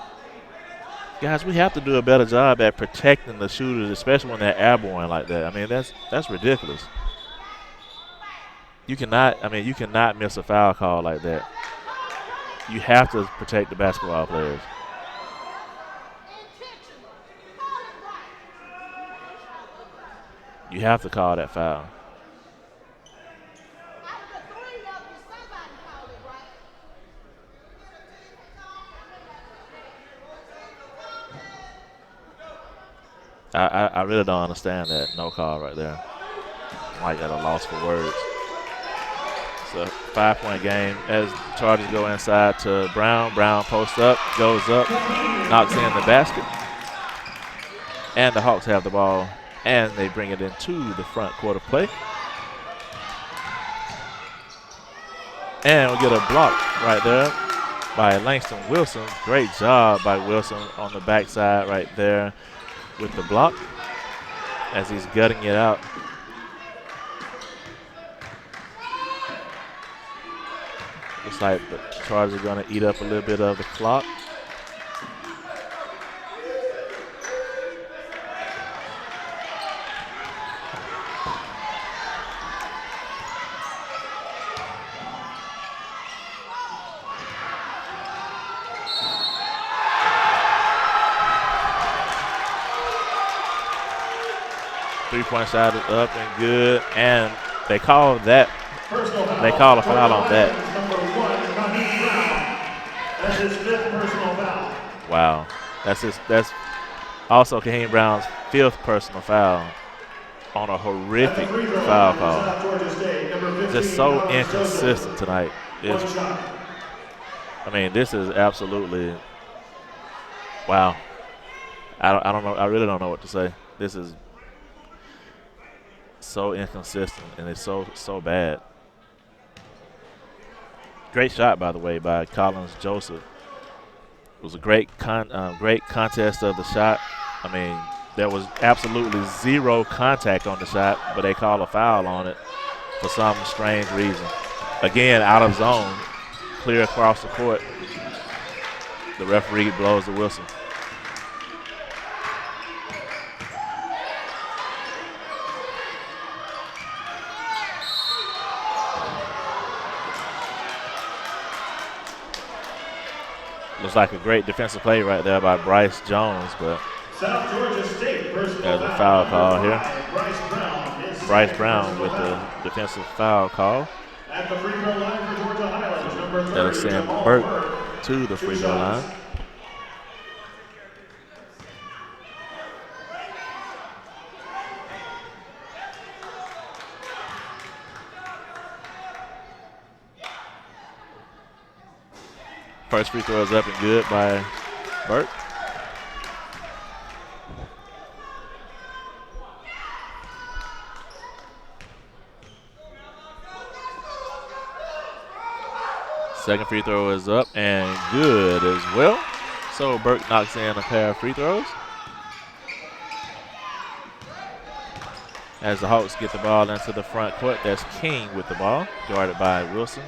Guys, we have to do a better job at protecting the shooters, especially when they're airborne like that. I mean, that's ridiculous. You cannot miss a foul call like that. You have to protect the basketball players. You have to call that foul. I really don't understand that no call right there. I'm like at a loss for words. It's a 5-point game as the Chargers go inside to Brown. Brown posts up, goes up, knocks in the basket. And the Hawks have the ball, and they bring it into the front court of play. And we get a block right there by Langston Wilson. Great job by Wilson on the backside right there with the block as he's gutting it out. Looks like the Chargers are going to eat up a little bit of the clock. Three-point shot is up and good, and they call that. They call a foul on that. That's his 5th personal foul. Wow, that's also Kaheem Brown's 5th personal foul on a horrific foul call. Just so inconsistent tonight. I mean, this is absolutely wow. I don't know. I really don't know what to say. This is so inconsistent, and it's so bad. Great shot, by the way, by Collins Joseph. It was a great contest of the shot. I mean, there was absolutely zero contact on the shot, but they call a foul on it for some strange reason. Again, out of zone, clear across the court. The referee blows the whistle. Looks like a great defensive play right there by Bryce Jones, but South Georgia State there's a foul call here. Bryce Brown with the defensive foul call. At the free throw line for Georgia Highlands, number 30. That'll send Burke to the free throw line. First free throw is up and good by Burke. Second free throw is up and good as well. So Burke knocks in a pair of free throws. As the Hawks get the ball into the front court, that's King with the ball, guarded by Wilson.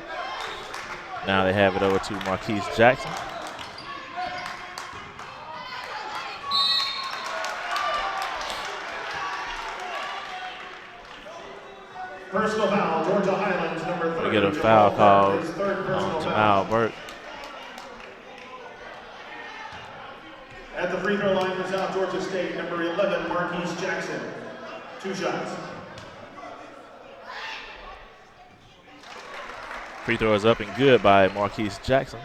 Now they have it over to Marquise Jackson. Personal foul, Georgia Highlands, number 30. We get a foul call on Jamal Burke. At the free throw line for South Georgia State, number 11, Marquise Jackson. 2 shots. Free throw is up and good by Marquise Jackson.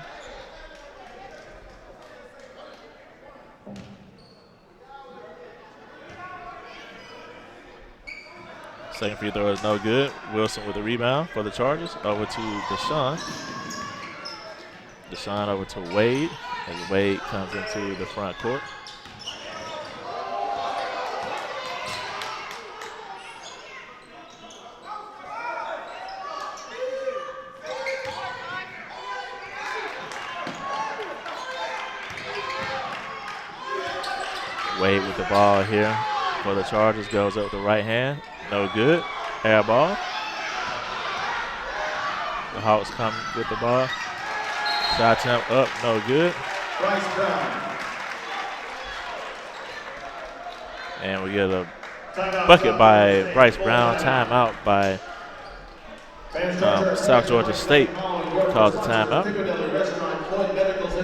Second free throw is no good. Wilson with the rebound for the Chargers. Over to Deshaun. Deshaun over to Wade as Wade comes into the front court. Wade with the ball here for the Chargers, goes up the right hand, no good, air ball. The Hawks come with the ball, shot attempt up, no good. Bryce Brown. And we get a bucket by Bryce Brown, timeout by South Georgia State, calls a timeout.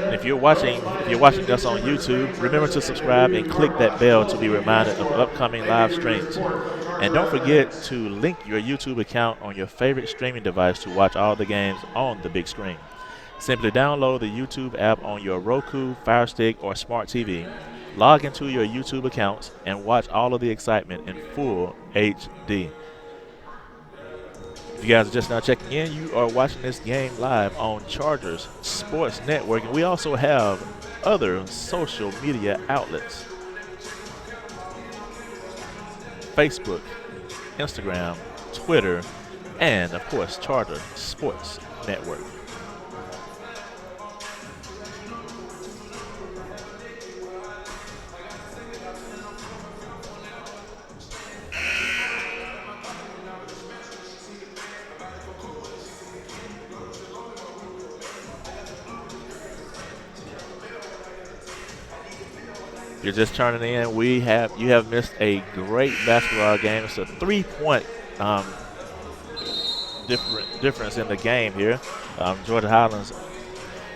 And if you're watching us on YouTube, remember to subscribe and click that bell to be reminded of upcoming live streams. And don't forget to link your YouTube account on your favorite streaming device to watch all the games on the big screen. Simply download the YouTube app on your Roku, Fire Stick, or Smart TV. Log into your YouTube accounts and watch all of the excitement in full HD. If you guys are just now checking in, you are watching this game live on Chargers Sports Network, and we also have other social media outlets: Facebook, Instagram, Twitter, and of course Charter Sports Network. you're just turning in, you have missed a great basketball game. It's a 3-point difference in the game here. Georgia Highlands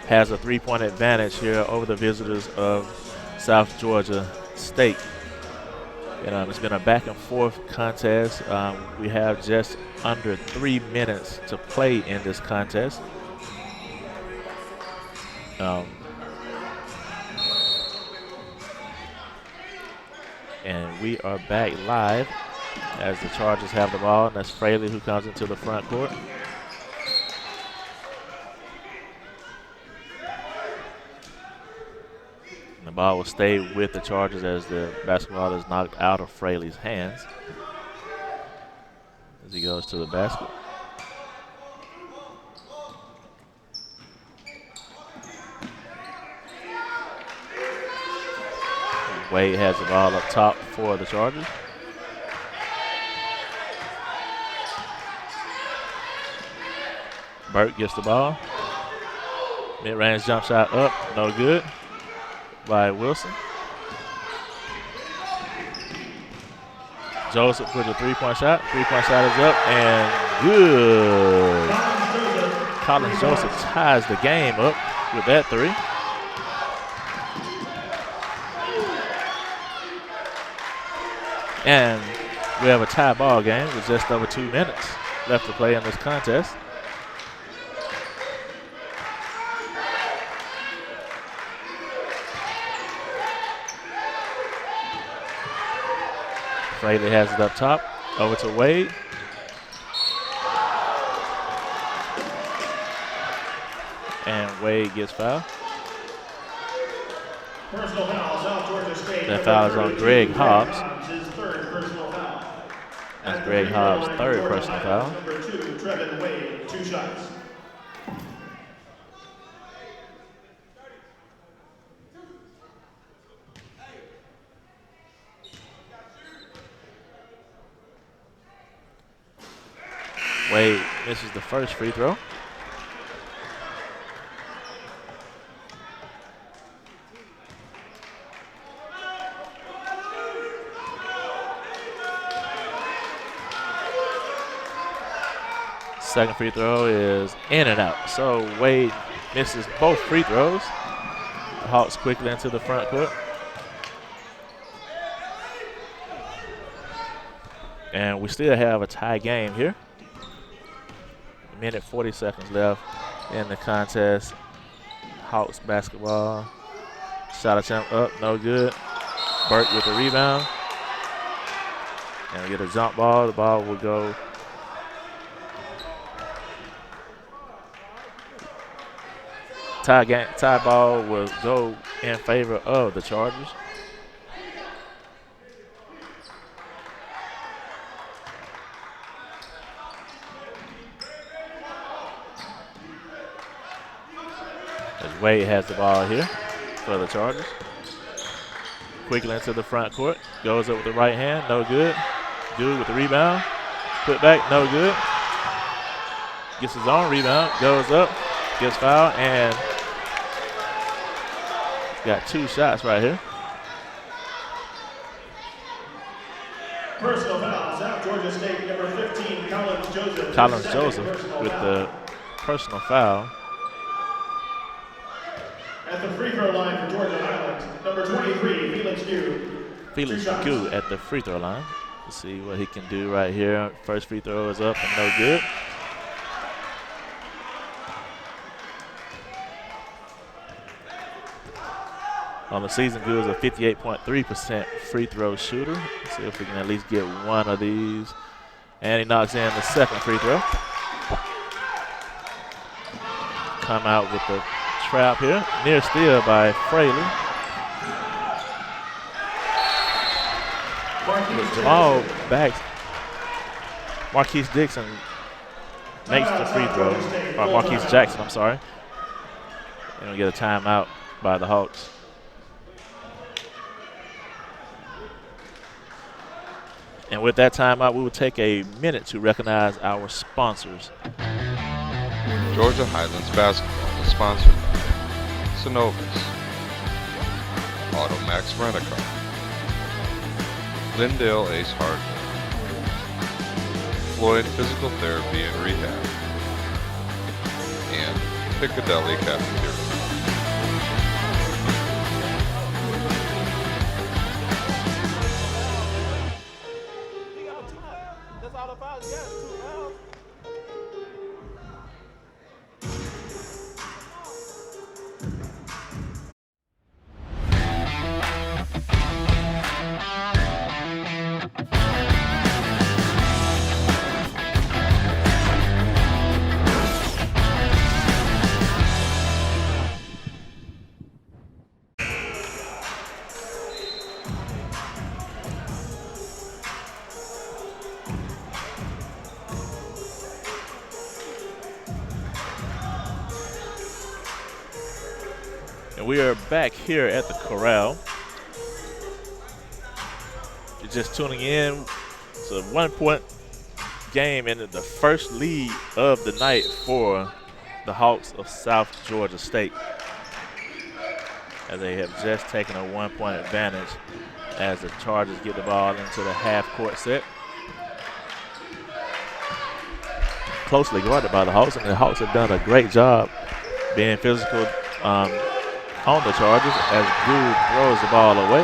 has a 3-point advantage here over the visitors of South Georgia State. And it's been a back and forth contest. We have just under 3 minutes to play in this contest. And we are back live as the Chargers have the ball, and that's Fraley who comes into the front court. And the ball will stay with the Chargers as the basketball is knocked out of Fraley's hands as he goes to the basket. Wade has the ball up top for the Chargers. Burke gets the ball. Mid-range jump shot up, no good by Wilson. Joseph with a three-point shot. Three-point shot is up and good. Collins Joseph ties the game up with that three. And we have a tie ball game with just over 2 minutes left to play in this contest. Fraley has it up top, over to Wade. And Wade gets fouled. Personal foul, South Georgia State. That foul is on Greg Hobbs. His third personal foul. That's Greg Hobbs' third personal foul. Number 2, Trevin Wade, 2 shots. Wade misses the first free throw. Second free throw is in and out. So Wade misses both free throws. The Hawks quickly into the front court. And we still have a tie game here. A minute 40 seconds left in the contest. Hawks basketball. Shot attempt up, no good. Burke with the rebound. And we get a jump ball. The ball will go tie ball will go in favor of the Chargers. As Wade has the ball here for the Chargers. Quickly into the front court. Goes up with the right hand, no good. Good with the rebound. Put back, no good. Gets his own rebound, goes up, gets fouled, and got 2 shots right here. Personal foul, South Georgia State, number 15, Collins Joseph. Collins Joseph with the personal foul. At the free throw line for Georgia Highlands, number 23, Felix Gu. Felix Gu at the free throw line. Let's see what he can do right here. First free throw is up and no good. On the season, Gu is a 58.3% free throw shooter. Let's see if we can at least get one of these. And he knocks in the second free throw. Come out with the trap here. Near steal by Fraley. Jamal backs. Marquise Dixon makes the free throw. Or Marquise Jackson, I'm sorry. And we get a timeout by the Hawks. And with that timeout, we will take a minute to recognize our sponsors. Georgia Highlands basketball is sponsored by Synovus, Automax Rent-A-Car, Lindale Ace Hardware, Floyd Physical Therapy and Rehab, and Piccadilly Cafeteria. And we are back here at the Corral. You're just tuning in. It's a 1-point game and the first lead of the night for the Hawks of South Georgia State, as they have just taken a 1-point advantage as the Chargers get the ball into the half-court set. Closely guarded by the Hawks, and the Hawks have done a great job being physical on the Chargers as Gould throws the ball away.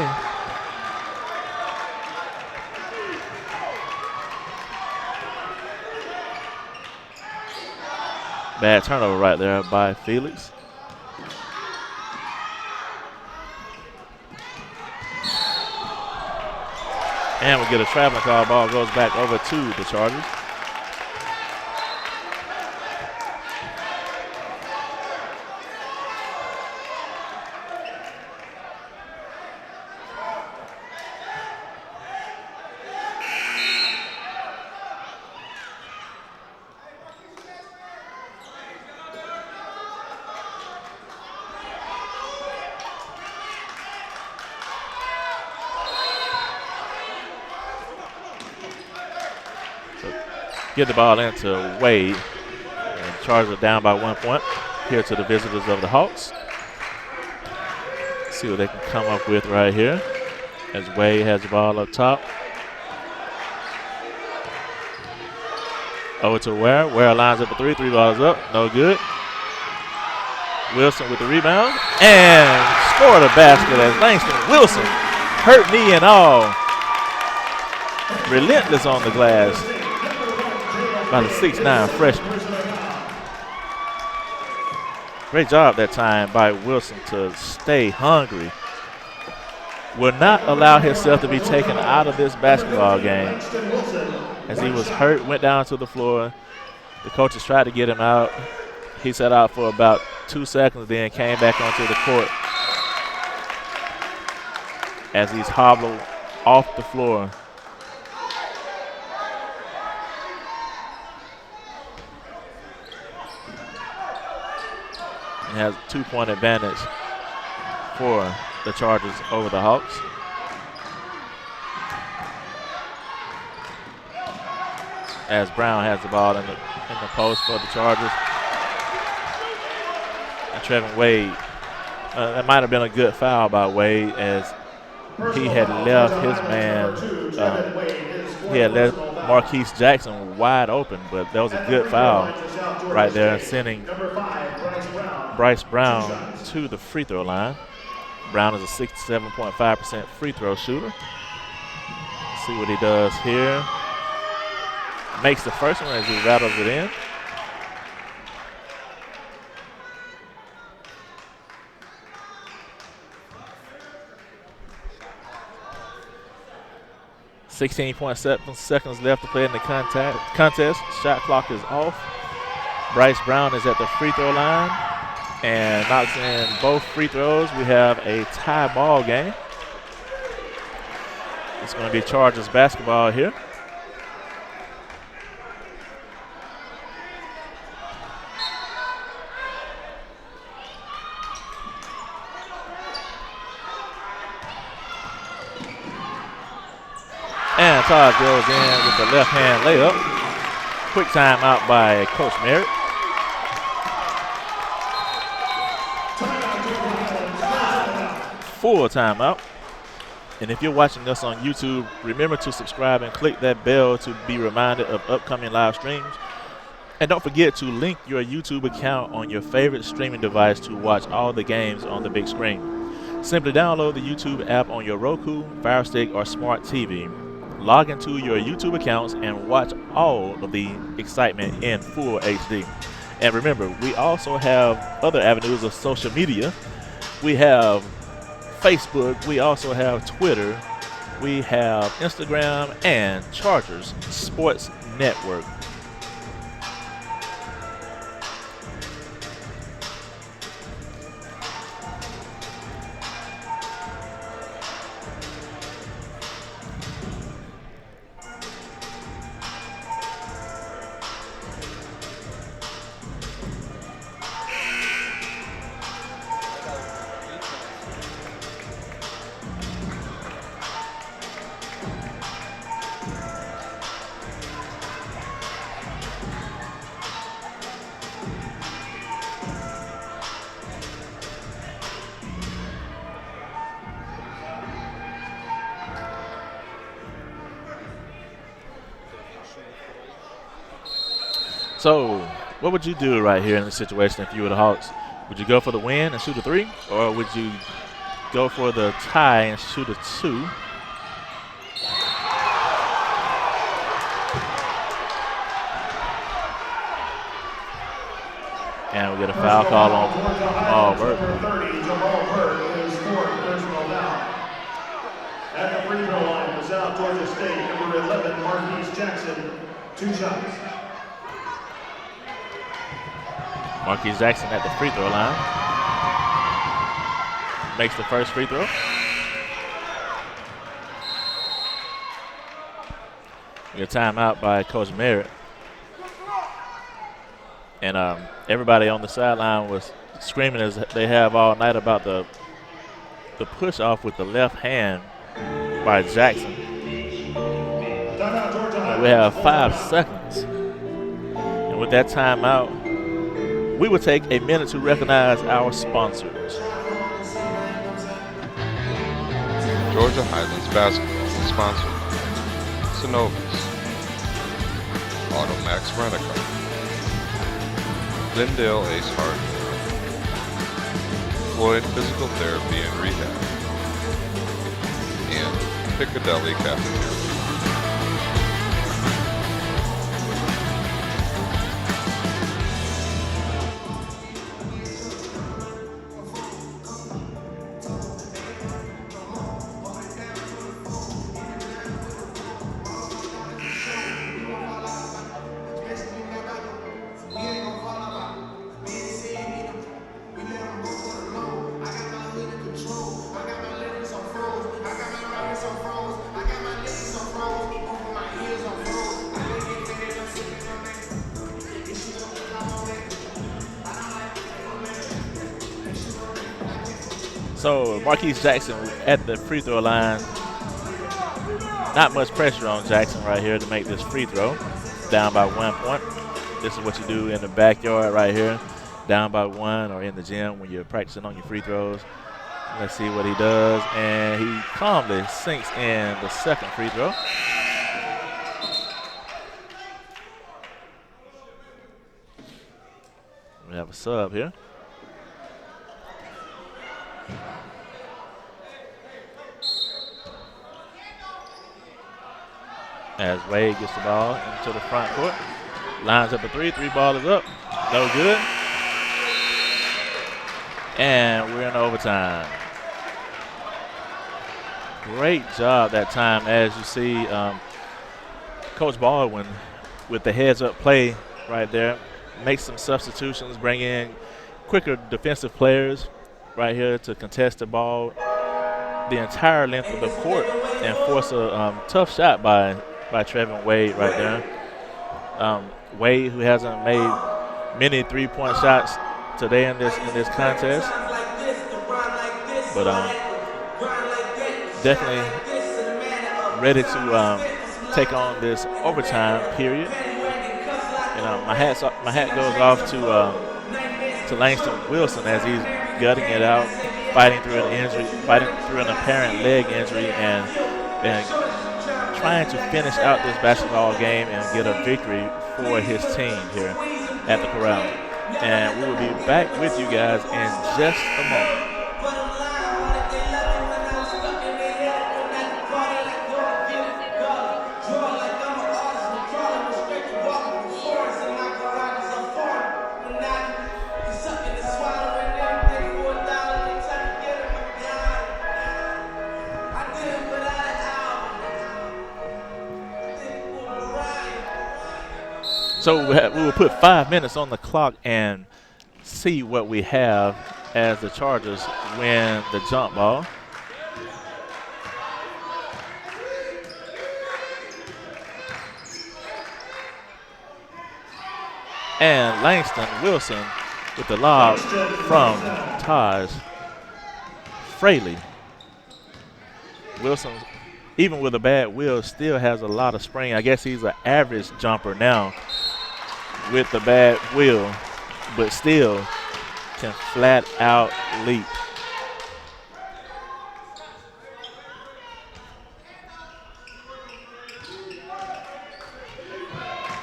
Bad turnover right there by Felix. And we get a traveling call. Ball goes back over to the Chargers. Get the ball into Wade. And Chargers are down by 1 point. Here to the visitors of the Hawks. See what they can come up with right here as Wade has the ball up top. Over to Ware. Ware lines up a three. 3 balls up. No good. Wilson with the rebound. And scored a basket as Langston Wilson, hurt knee and all, relentless on the glass by the 6'9" freshman. Great job that time by Wilson to stay hungry. Will not allow himself to be taken out of this basketball game as he was hurt, went down to the floor. The coaches tried to get him out. He sat out for about 2 seconds, then came back onto the court as he's hobbled off the floor. And has a 2-point advantage for the Chargers over the Hawks. As Brown has the ball in the post for the Chargers. And Trevin Wade, that might have been a good foul by Wade as he had left his man, he had left Marquise Jackson wide open, but that was a good foul right there, sending Bryce Brown to the free throw line. Brown is a 67.5% free throw shooter. Let's see what he does here. Makes the first one as he rattles it in. .7 seconds left to play in the contest. Shot clock is off. Bryce Brown is at the free throw line and knocks in both free throws. We have a tie ball game. It's going to be Chargers basketball here. And Todd goes in with the left-hand layup. Quick timeout by Coach Merritt. full timeout. And if you're watching us on YouTube, remember to subscribe and click that bell to be reminded of upcoming live streams. And don't forget to link your YouTube account on your favorite streaming device to watch all the games on the big screen. Simply download the YouTube app on your Roku, Fire Stick, or Smart TV. Log into your YouTube accounts and watch all of the excitement in full HD. And remember, we also have other avenues of social media. We have Facebook, we also have Twitter, we have Instagram, and Chargers Sports Network. So, what would you do right here in this situation if you were the Hawks? Would you go for the win and shoot a 3? Or would you go for the tie and shoot a 2? And we get a foul call on Jamal Burt is fourth personal foul. At the free throw line for South Georgia State, number 11, Marquise Jackson, 2 shots. Marquise Jackson at the free throw line. Makes the first free throw. We get a timeout by Coach Merritt. And everybody on the sideline was screaming as they have all night about the push off with the left hand by Jackson. We have 5 seconds. And with that timeout, we will take a minute to recognize our sponsors. Georgia Highlands basketball is sponsored. Synovus, Automax Rent-A-Car, Glendale Ace Hardware, Floyd Physical Therapy and Rehab, and Piccadilly Cafeteria. So Marquise Jackson at the free throw line. Not much pressure on Jackson right here to make this free throw. Down by 1 point. This is what you do in the backyard right here. Down by 1, or in the gym when you're practicing on your free throws. Let's see what he does. And he calmly sinks in the second free throw. We have a sub here. As Wade gets the ball into the front court. Lines up a 3. 3 ball is up. No good. And we're in overtime. Great job that time. As you see, Coach Baldwin with the heads-up play right there. Makes some substitutions, bring in quicker defensive players right here to contest the ball the entire length of the court and force a tough shot by Trevin Wade right there. Wade, who hasn't made many three-point shots today in this contest, but definitely ready to take on this overtime period. My hat goes off to Langston Wilson as he's gutting it out fighting through an injury, fighting through an apparent leg injury, and trying to finish out this basketball game and get a victory for his team here at the Corral. And we will be back with you guys in just a moment. So we will put 5 minutes on the clock and see what we have as the Chargers win the jump ball. And Langston Wilson with the lob from Taj Fraley. Wilson, even with a bad wheel, still has a lot of spring. I guess he's an average jumper now with the bad wheel, but still can flat out leap.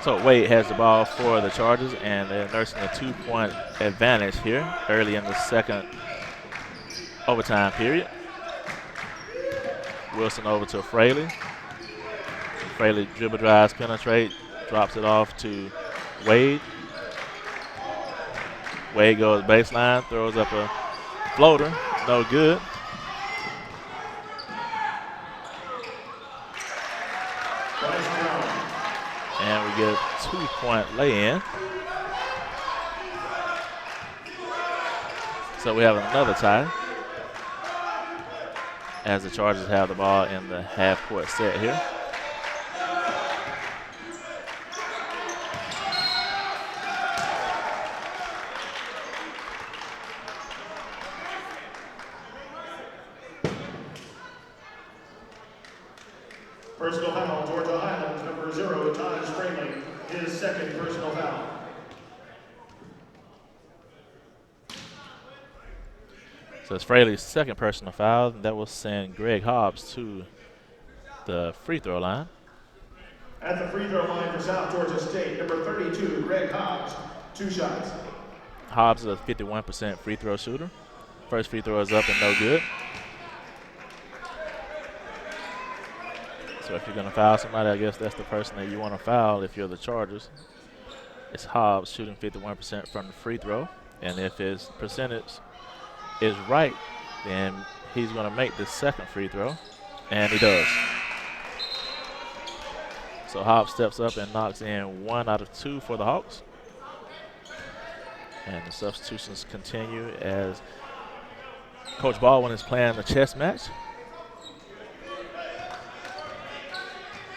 So Wade has the ball for the Chargers, and they're nursing a 2-point advantage here early in the second overtime period. Wilson over to Fraley. Fraley dribble drives, penetrate, drops it off to Wade. Wade goes baseline, throws up a floater, no good. And we get a 2-point lay-in. So we have another tie as the Chargers have the ball in the half-court set here. Personal foul, Georgia Highlands, number 0, Taj Fraley, his second personal foul. So it's Fraley's second personal foul. That will send Greg Hobbs to the free throw line. At the free throw line for South Georgia State, number 32, Greg Hobbs, 2 shots. Hobbs is a 51% free throw shooter. First free throw is up and no good. So if you're going to foul somebody, I guess that's the person that you want to foul if you're the Chargers. It's Hobbs shooting 51% from the free throw. And if his percentage is right, then he's going to make the second free throw. And he does. So Hobbs steps up and knocks in 1 out of 2 for the Hawks. And the substitutions continue as Coach Baldwin is playing the chess match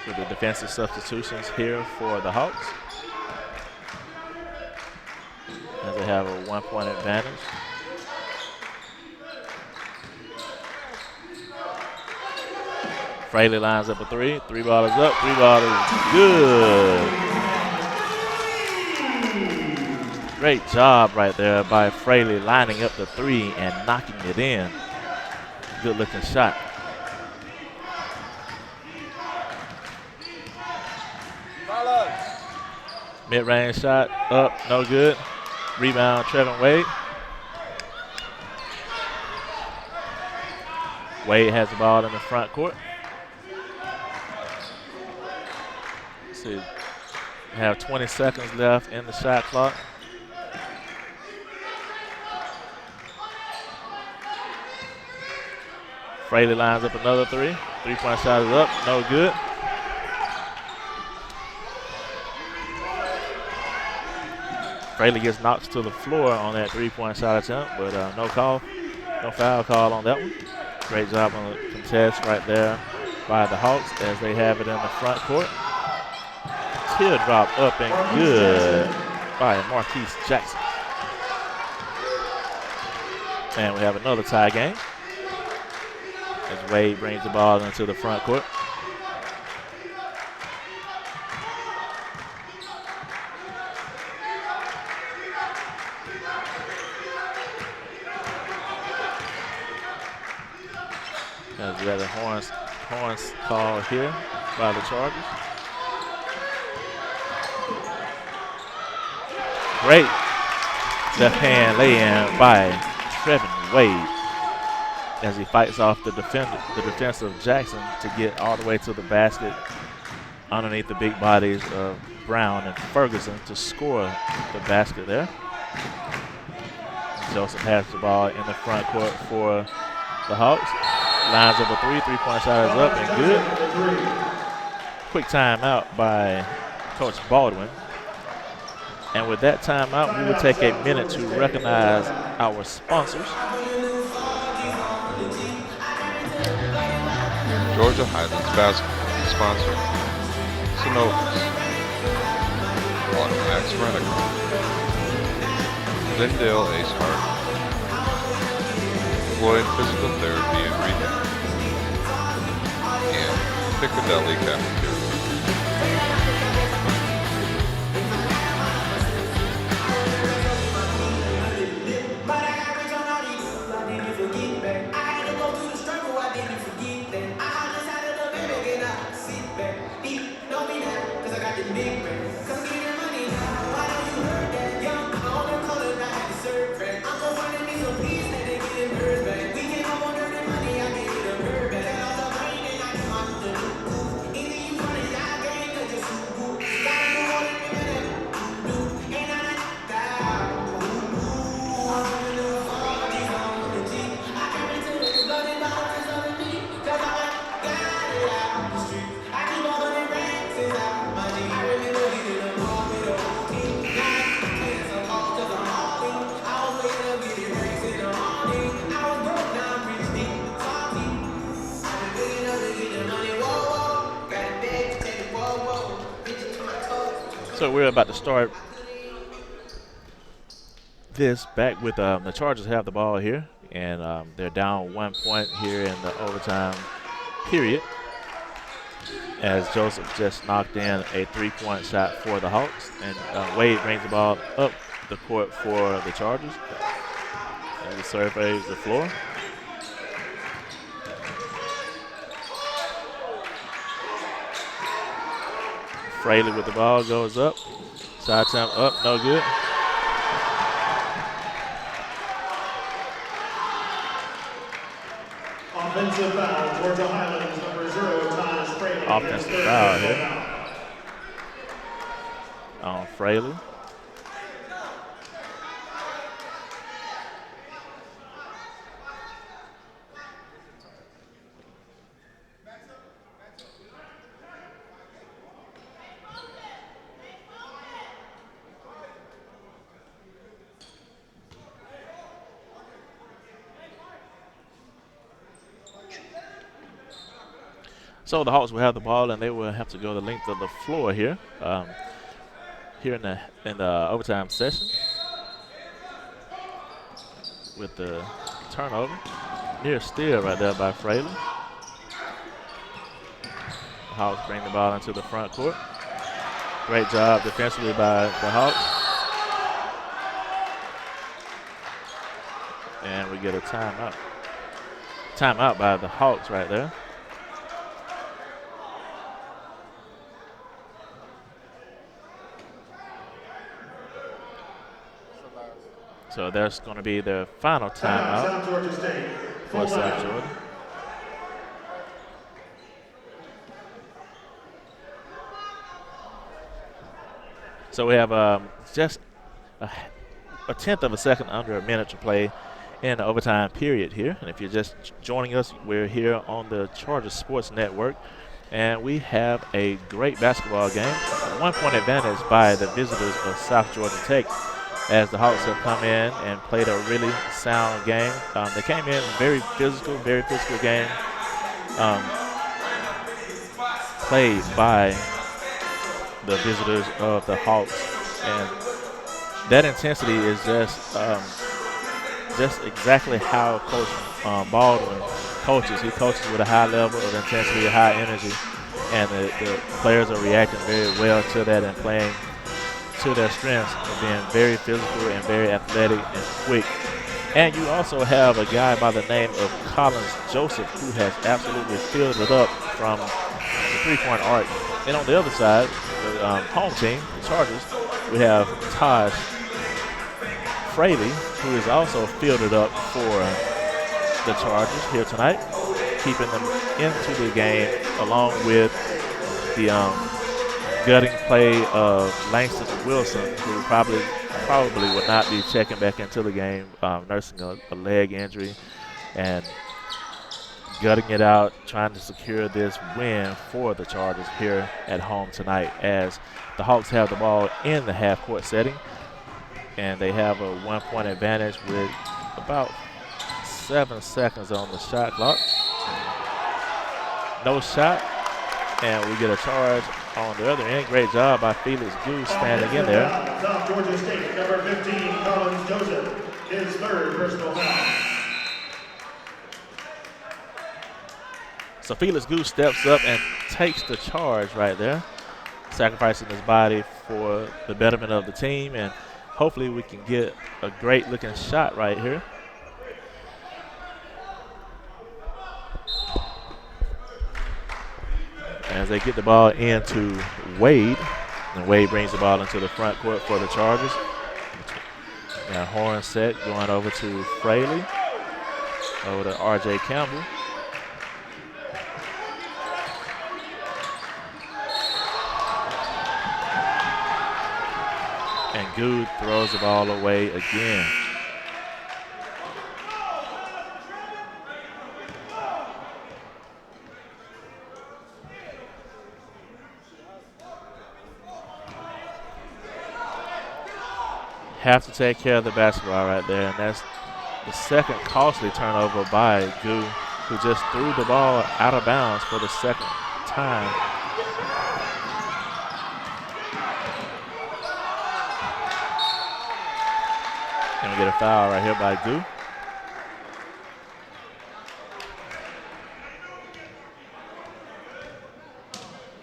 with the defensive substitutions here for the Hawks, as they have a 1-point advantage. Fraley lines up a 3. 3 ball is up. 3 ball is good. Great job right there by Fraley lining up the 3 and knocking it in. Good looking shot. Mid-range shot up, no good. Rebound, Trevin Wade. Wade has the ball in the front court. Let's see, we have 20 seconds left in the shot clock. Fraley lines up another 3. 3-point shot is up, no good. Fraley gets knocked to the floor on that 3-point shot attempt, but no foul call on that one. Great job on the contest right there by the Hawks as they have it in the front court. Teardrop up and good by Marquise Jackson. And we have another tie game as Wade brings the ball into the front court. As we got the horns call here by the Chargers. Great left hand lay-in by Trevin Wade as he fights off the defense of Jackson to get all the way to the basket underneath the big bodies of Brown and Ferguson to score the basket there. Joseph has the ball in the front court for the Hawks. Lines up a three-point shot is up and good. Quick timeout by Coach Baldwin. And with that timeout, we will take a minute to recognize our sponsors. Georgia Highlands basketball sponsor, Synovus, Automax Rent-A-Car, Glendale Ace Heart, Floyd Physical Therapy and Rehab, and Piccadilly Cafeteria. So we're about to start this back with the Chargers have the ball here, and they're down 1 point here in the overtime period as Joseph just knocked in a three-point shot for the Hawks, and Wade brings the ball up the court for the Chargers and he surveys the floor. Fraley with the ball goes up. Side attempt up, no good. Offensive foul, Georgia Highlands, number 0, Thomas Fraley. Offensive foul here on Fraley. So the Hawks will have the ball, and they will have to go the length of the floor here, here in the overtime session with the turnover. Near steal right there by Fraley. The Hawks bring the ball into the front court. Great job defensively by the Hawks. And we get a timeout. Timeout by the Hawks right there. So that's going to be the final timeout for South Georgia. So we have just a tenth of a second under a minute to play in the overtime period here. And if you're just joining us, we're here on the Chargers Sports Network. And we have a great basketball game. A 1 point advantage by the visitors of South Georgia Tech, as the Hawks have come in and played a really sound game. They came in very physical game, played by the visitors of the Hawks. And that intensity is just exactly how Coach Baldwin coaches. He coaches with a high level of intensity, a high energy, and the players are reacting very well to that and playing to their strengths of being very physical and very athletic and quick And you also have a guy by the name of Collins Joseph who has absolutely filled it up from the three-point arc. And on the other side, the home team, the Chargers, we have Taj Fraley, who has also filled it up for the Chargers here tonight, keeping them into the game along with the gutting play of Langston Wilson, who probably will not be checking back into the game, nursing a leg injury and gutting it out, trying to secure this win for the Chargers here at home tonight, as the Hawks have the ball in the half-court setting, and they have a 1-point advantage with about 7 seconds on the shot clock. No shot, and we get a charge on the other end. Great job by Felix Goose standing in there. South Georgia State, number 15, Collins Joseph, his third personal foul. So Felix Goose steps up and takes the charge right there, sacrificing his body for the betterment of the team, and hopefully we can get a great-looking shot right here. As they get the ball into Wade, and Wade brings the ball into the front court for the Chargers. Got horn set going over to Fraley, over to R.J. Campbell. And Good throws the ball away again. Have to take care of the basketball right there, and that's the second costly turnover by Gu, who just threw the ball out of bounds for the second time. And we get a foul right here by Gu.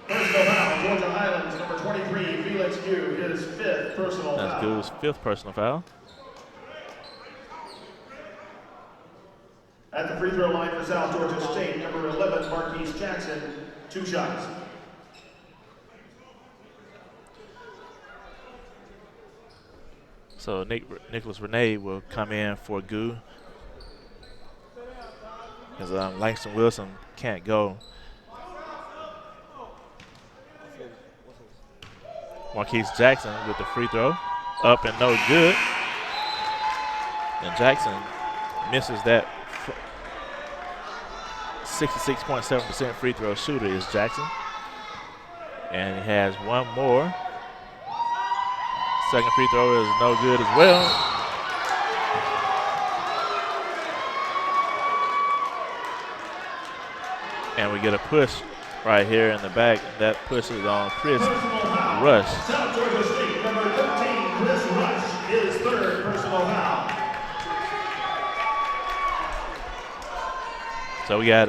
Personal foul, Georgia Highlands, number 23, Felix Gu, his fifth personal foul. That's Gu's fifth personal foul. At the free throw line for South Georgia State, number 11, Marquise Jackson, 2 shots. So Nicholas Renee will come in for Gu, because Langston Wilson can't go. Marquise Jackson with the free throw, up and no good. And Jackson misses that. 66.7% free throw shooter is Jackson. And he has one more. Second free throw is no good as well. And we get a push right here in the back. That push is on Chris Rush. South Georgia State, number 13, Chris Rush, his third personal foul. So we got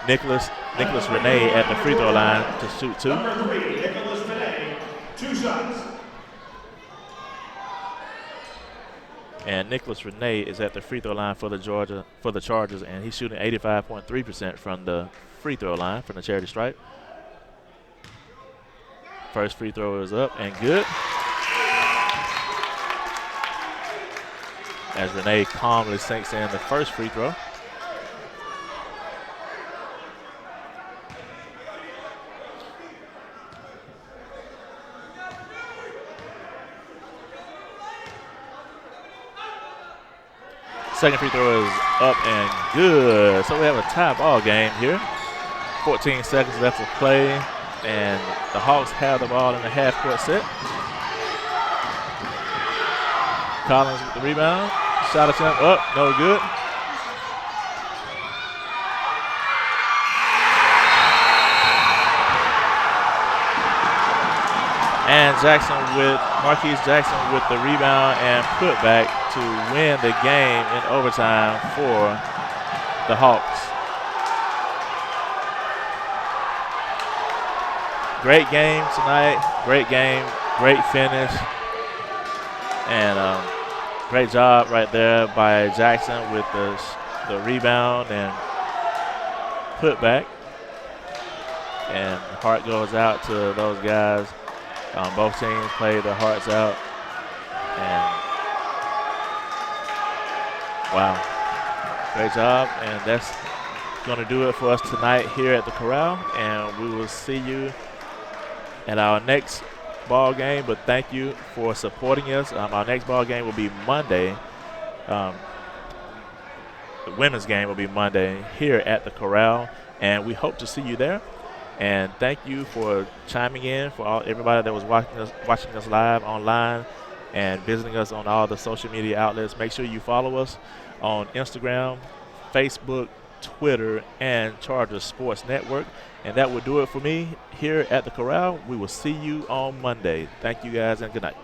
Nicholas Renee at the free throw line to shoot 2. Number 3, Nicholas Renee, 2 shots. And Nicholas Renee is at the free throw line for the Chargers, and he's shooting 85.3% from the free throw line from the charity stripe. First free throw is up and good. As Renee calmly sinks in the first free throw. Second free throw is up and good. So we have a tie ball game here. 14 seconds left to play, and the Hawks have the ball in the half-court set. Collins with the rebound. Shot attempt up, no good. And Marquise Jackson with the rebound and putback to win the game in overtime for the Hawks. Great game tonight, great game, great finish. And Great job right there by Jackson with the rebound and putback. And heart goes out to those guys. Both teams played their hearts out. And wow, great job. And that's going to do it for us tonight here at the Corral. And we will see you at our next ball game. But thank you for supporting us. Our next ball game will be Monday. The women's game will be Monday here at the Corral. And we hope to see you there. And thank you for chiming in, for everybody that was watching us live online and visiting us on all the social media outlets. Make sure you follow us on Instagram, Facebook, Twitter, and Chargers Sports Network. And that will do it for me here at the Corral. We will see you on Monday. Thank you guys and good night.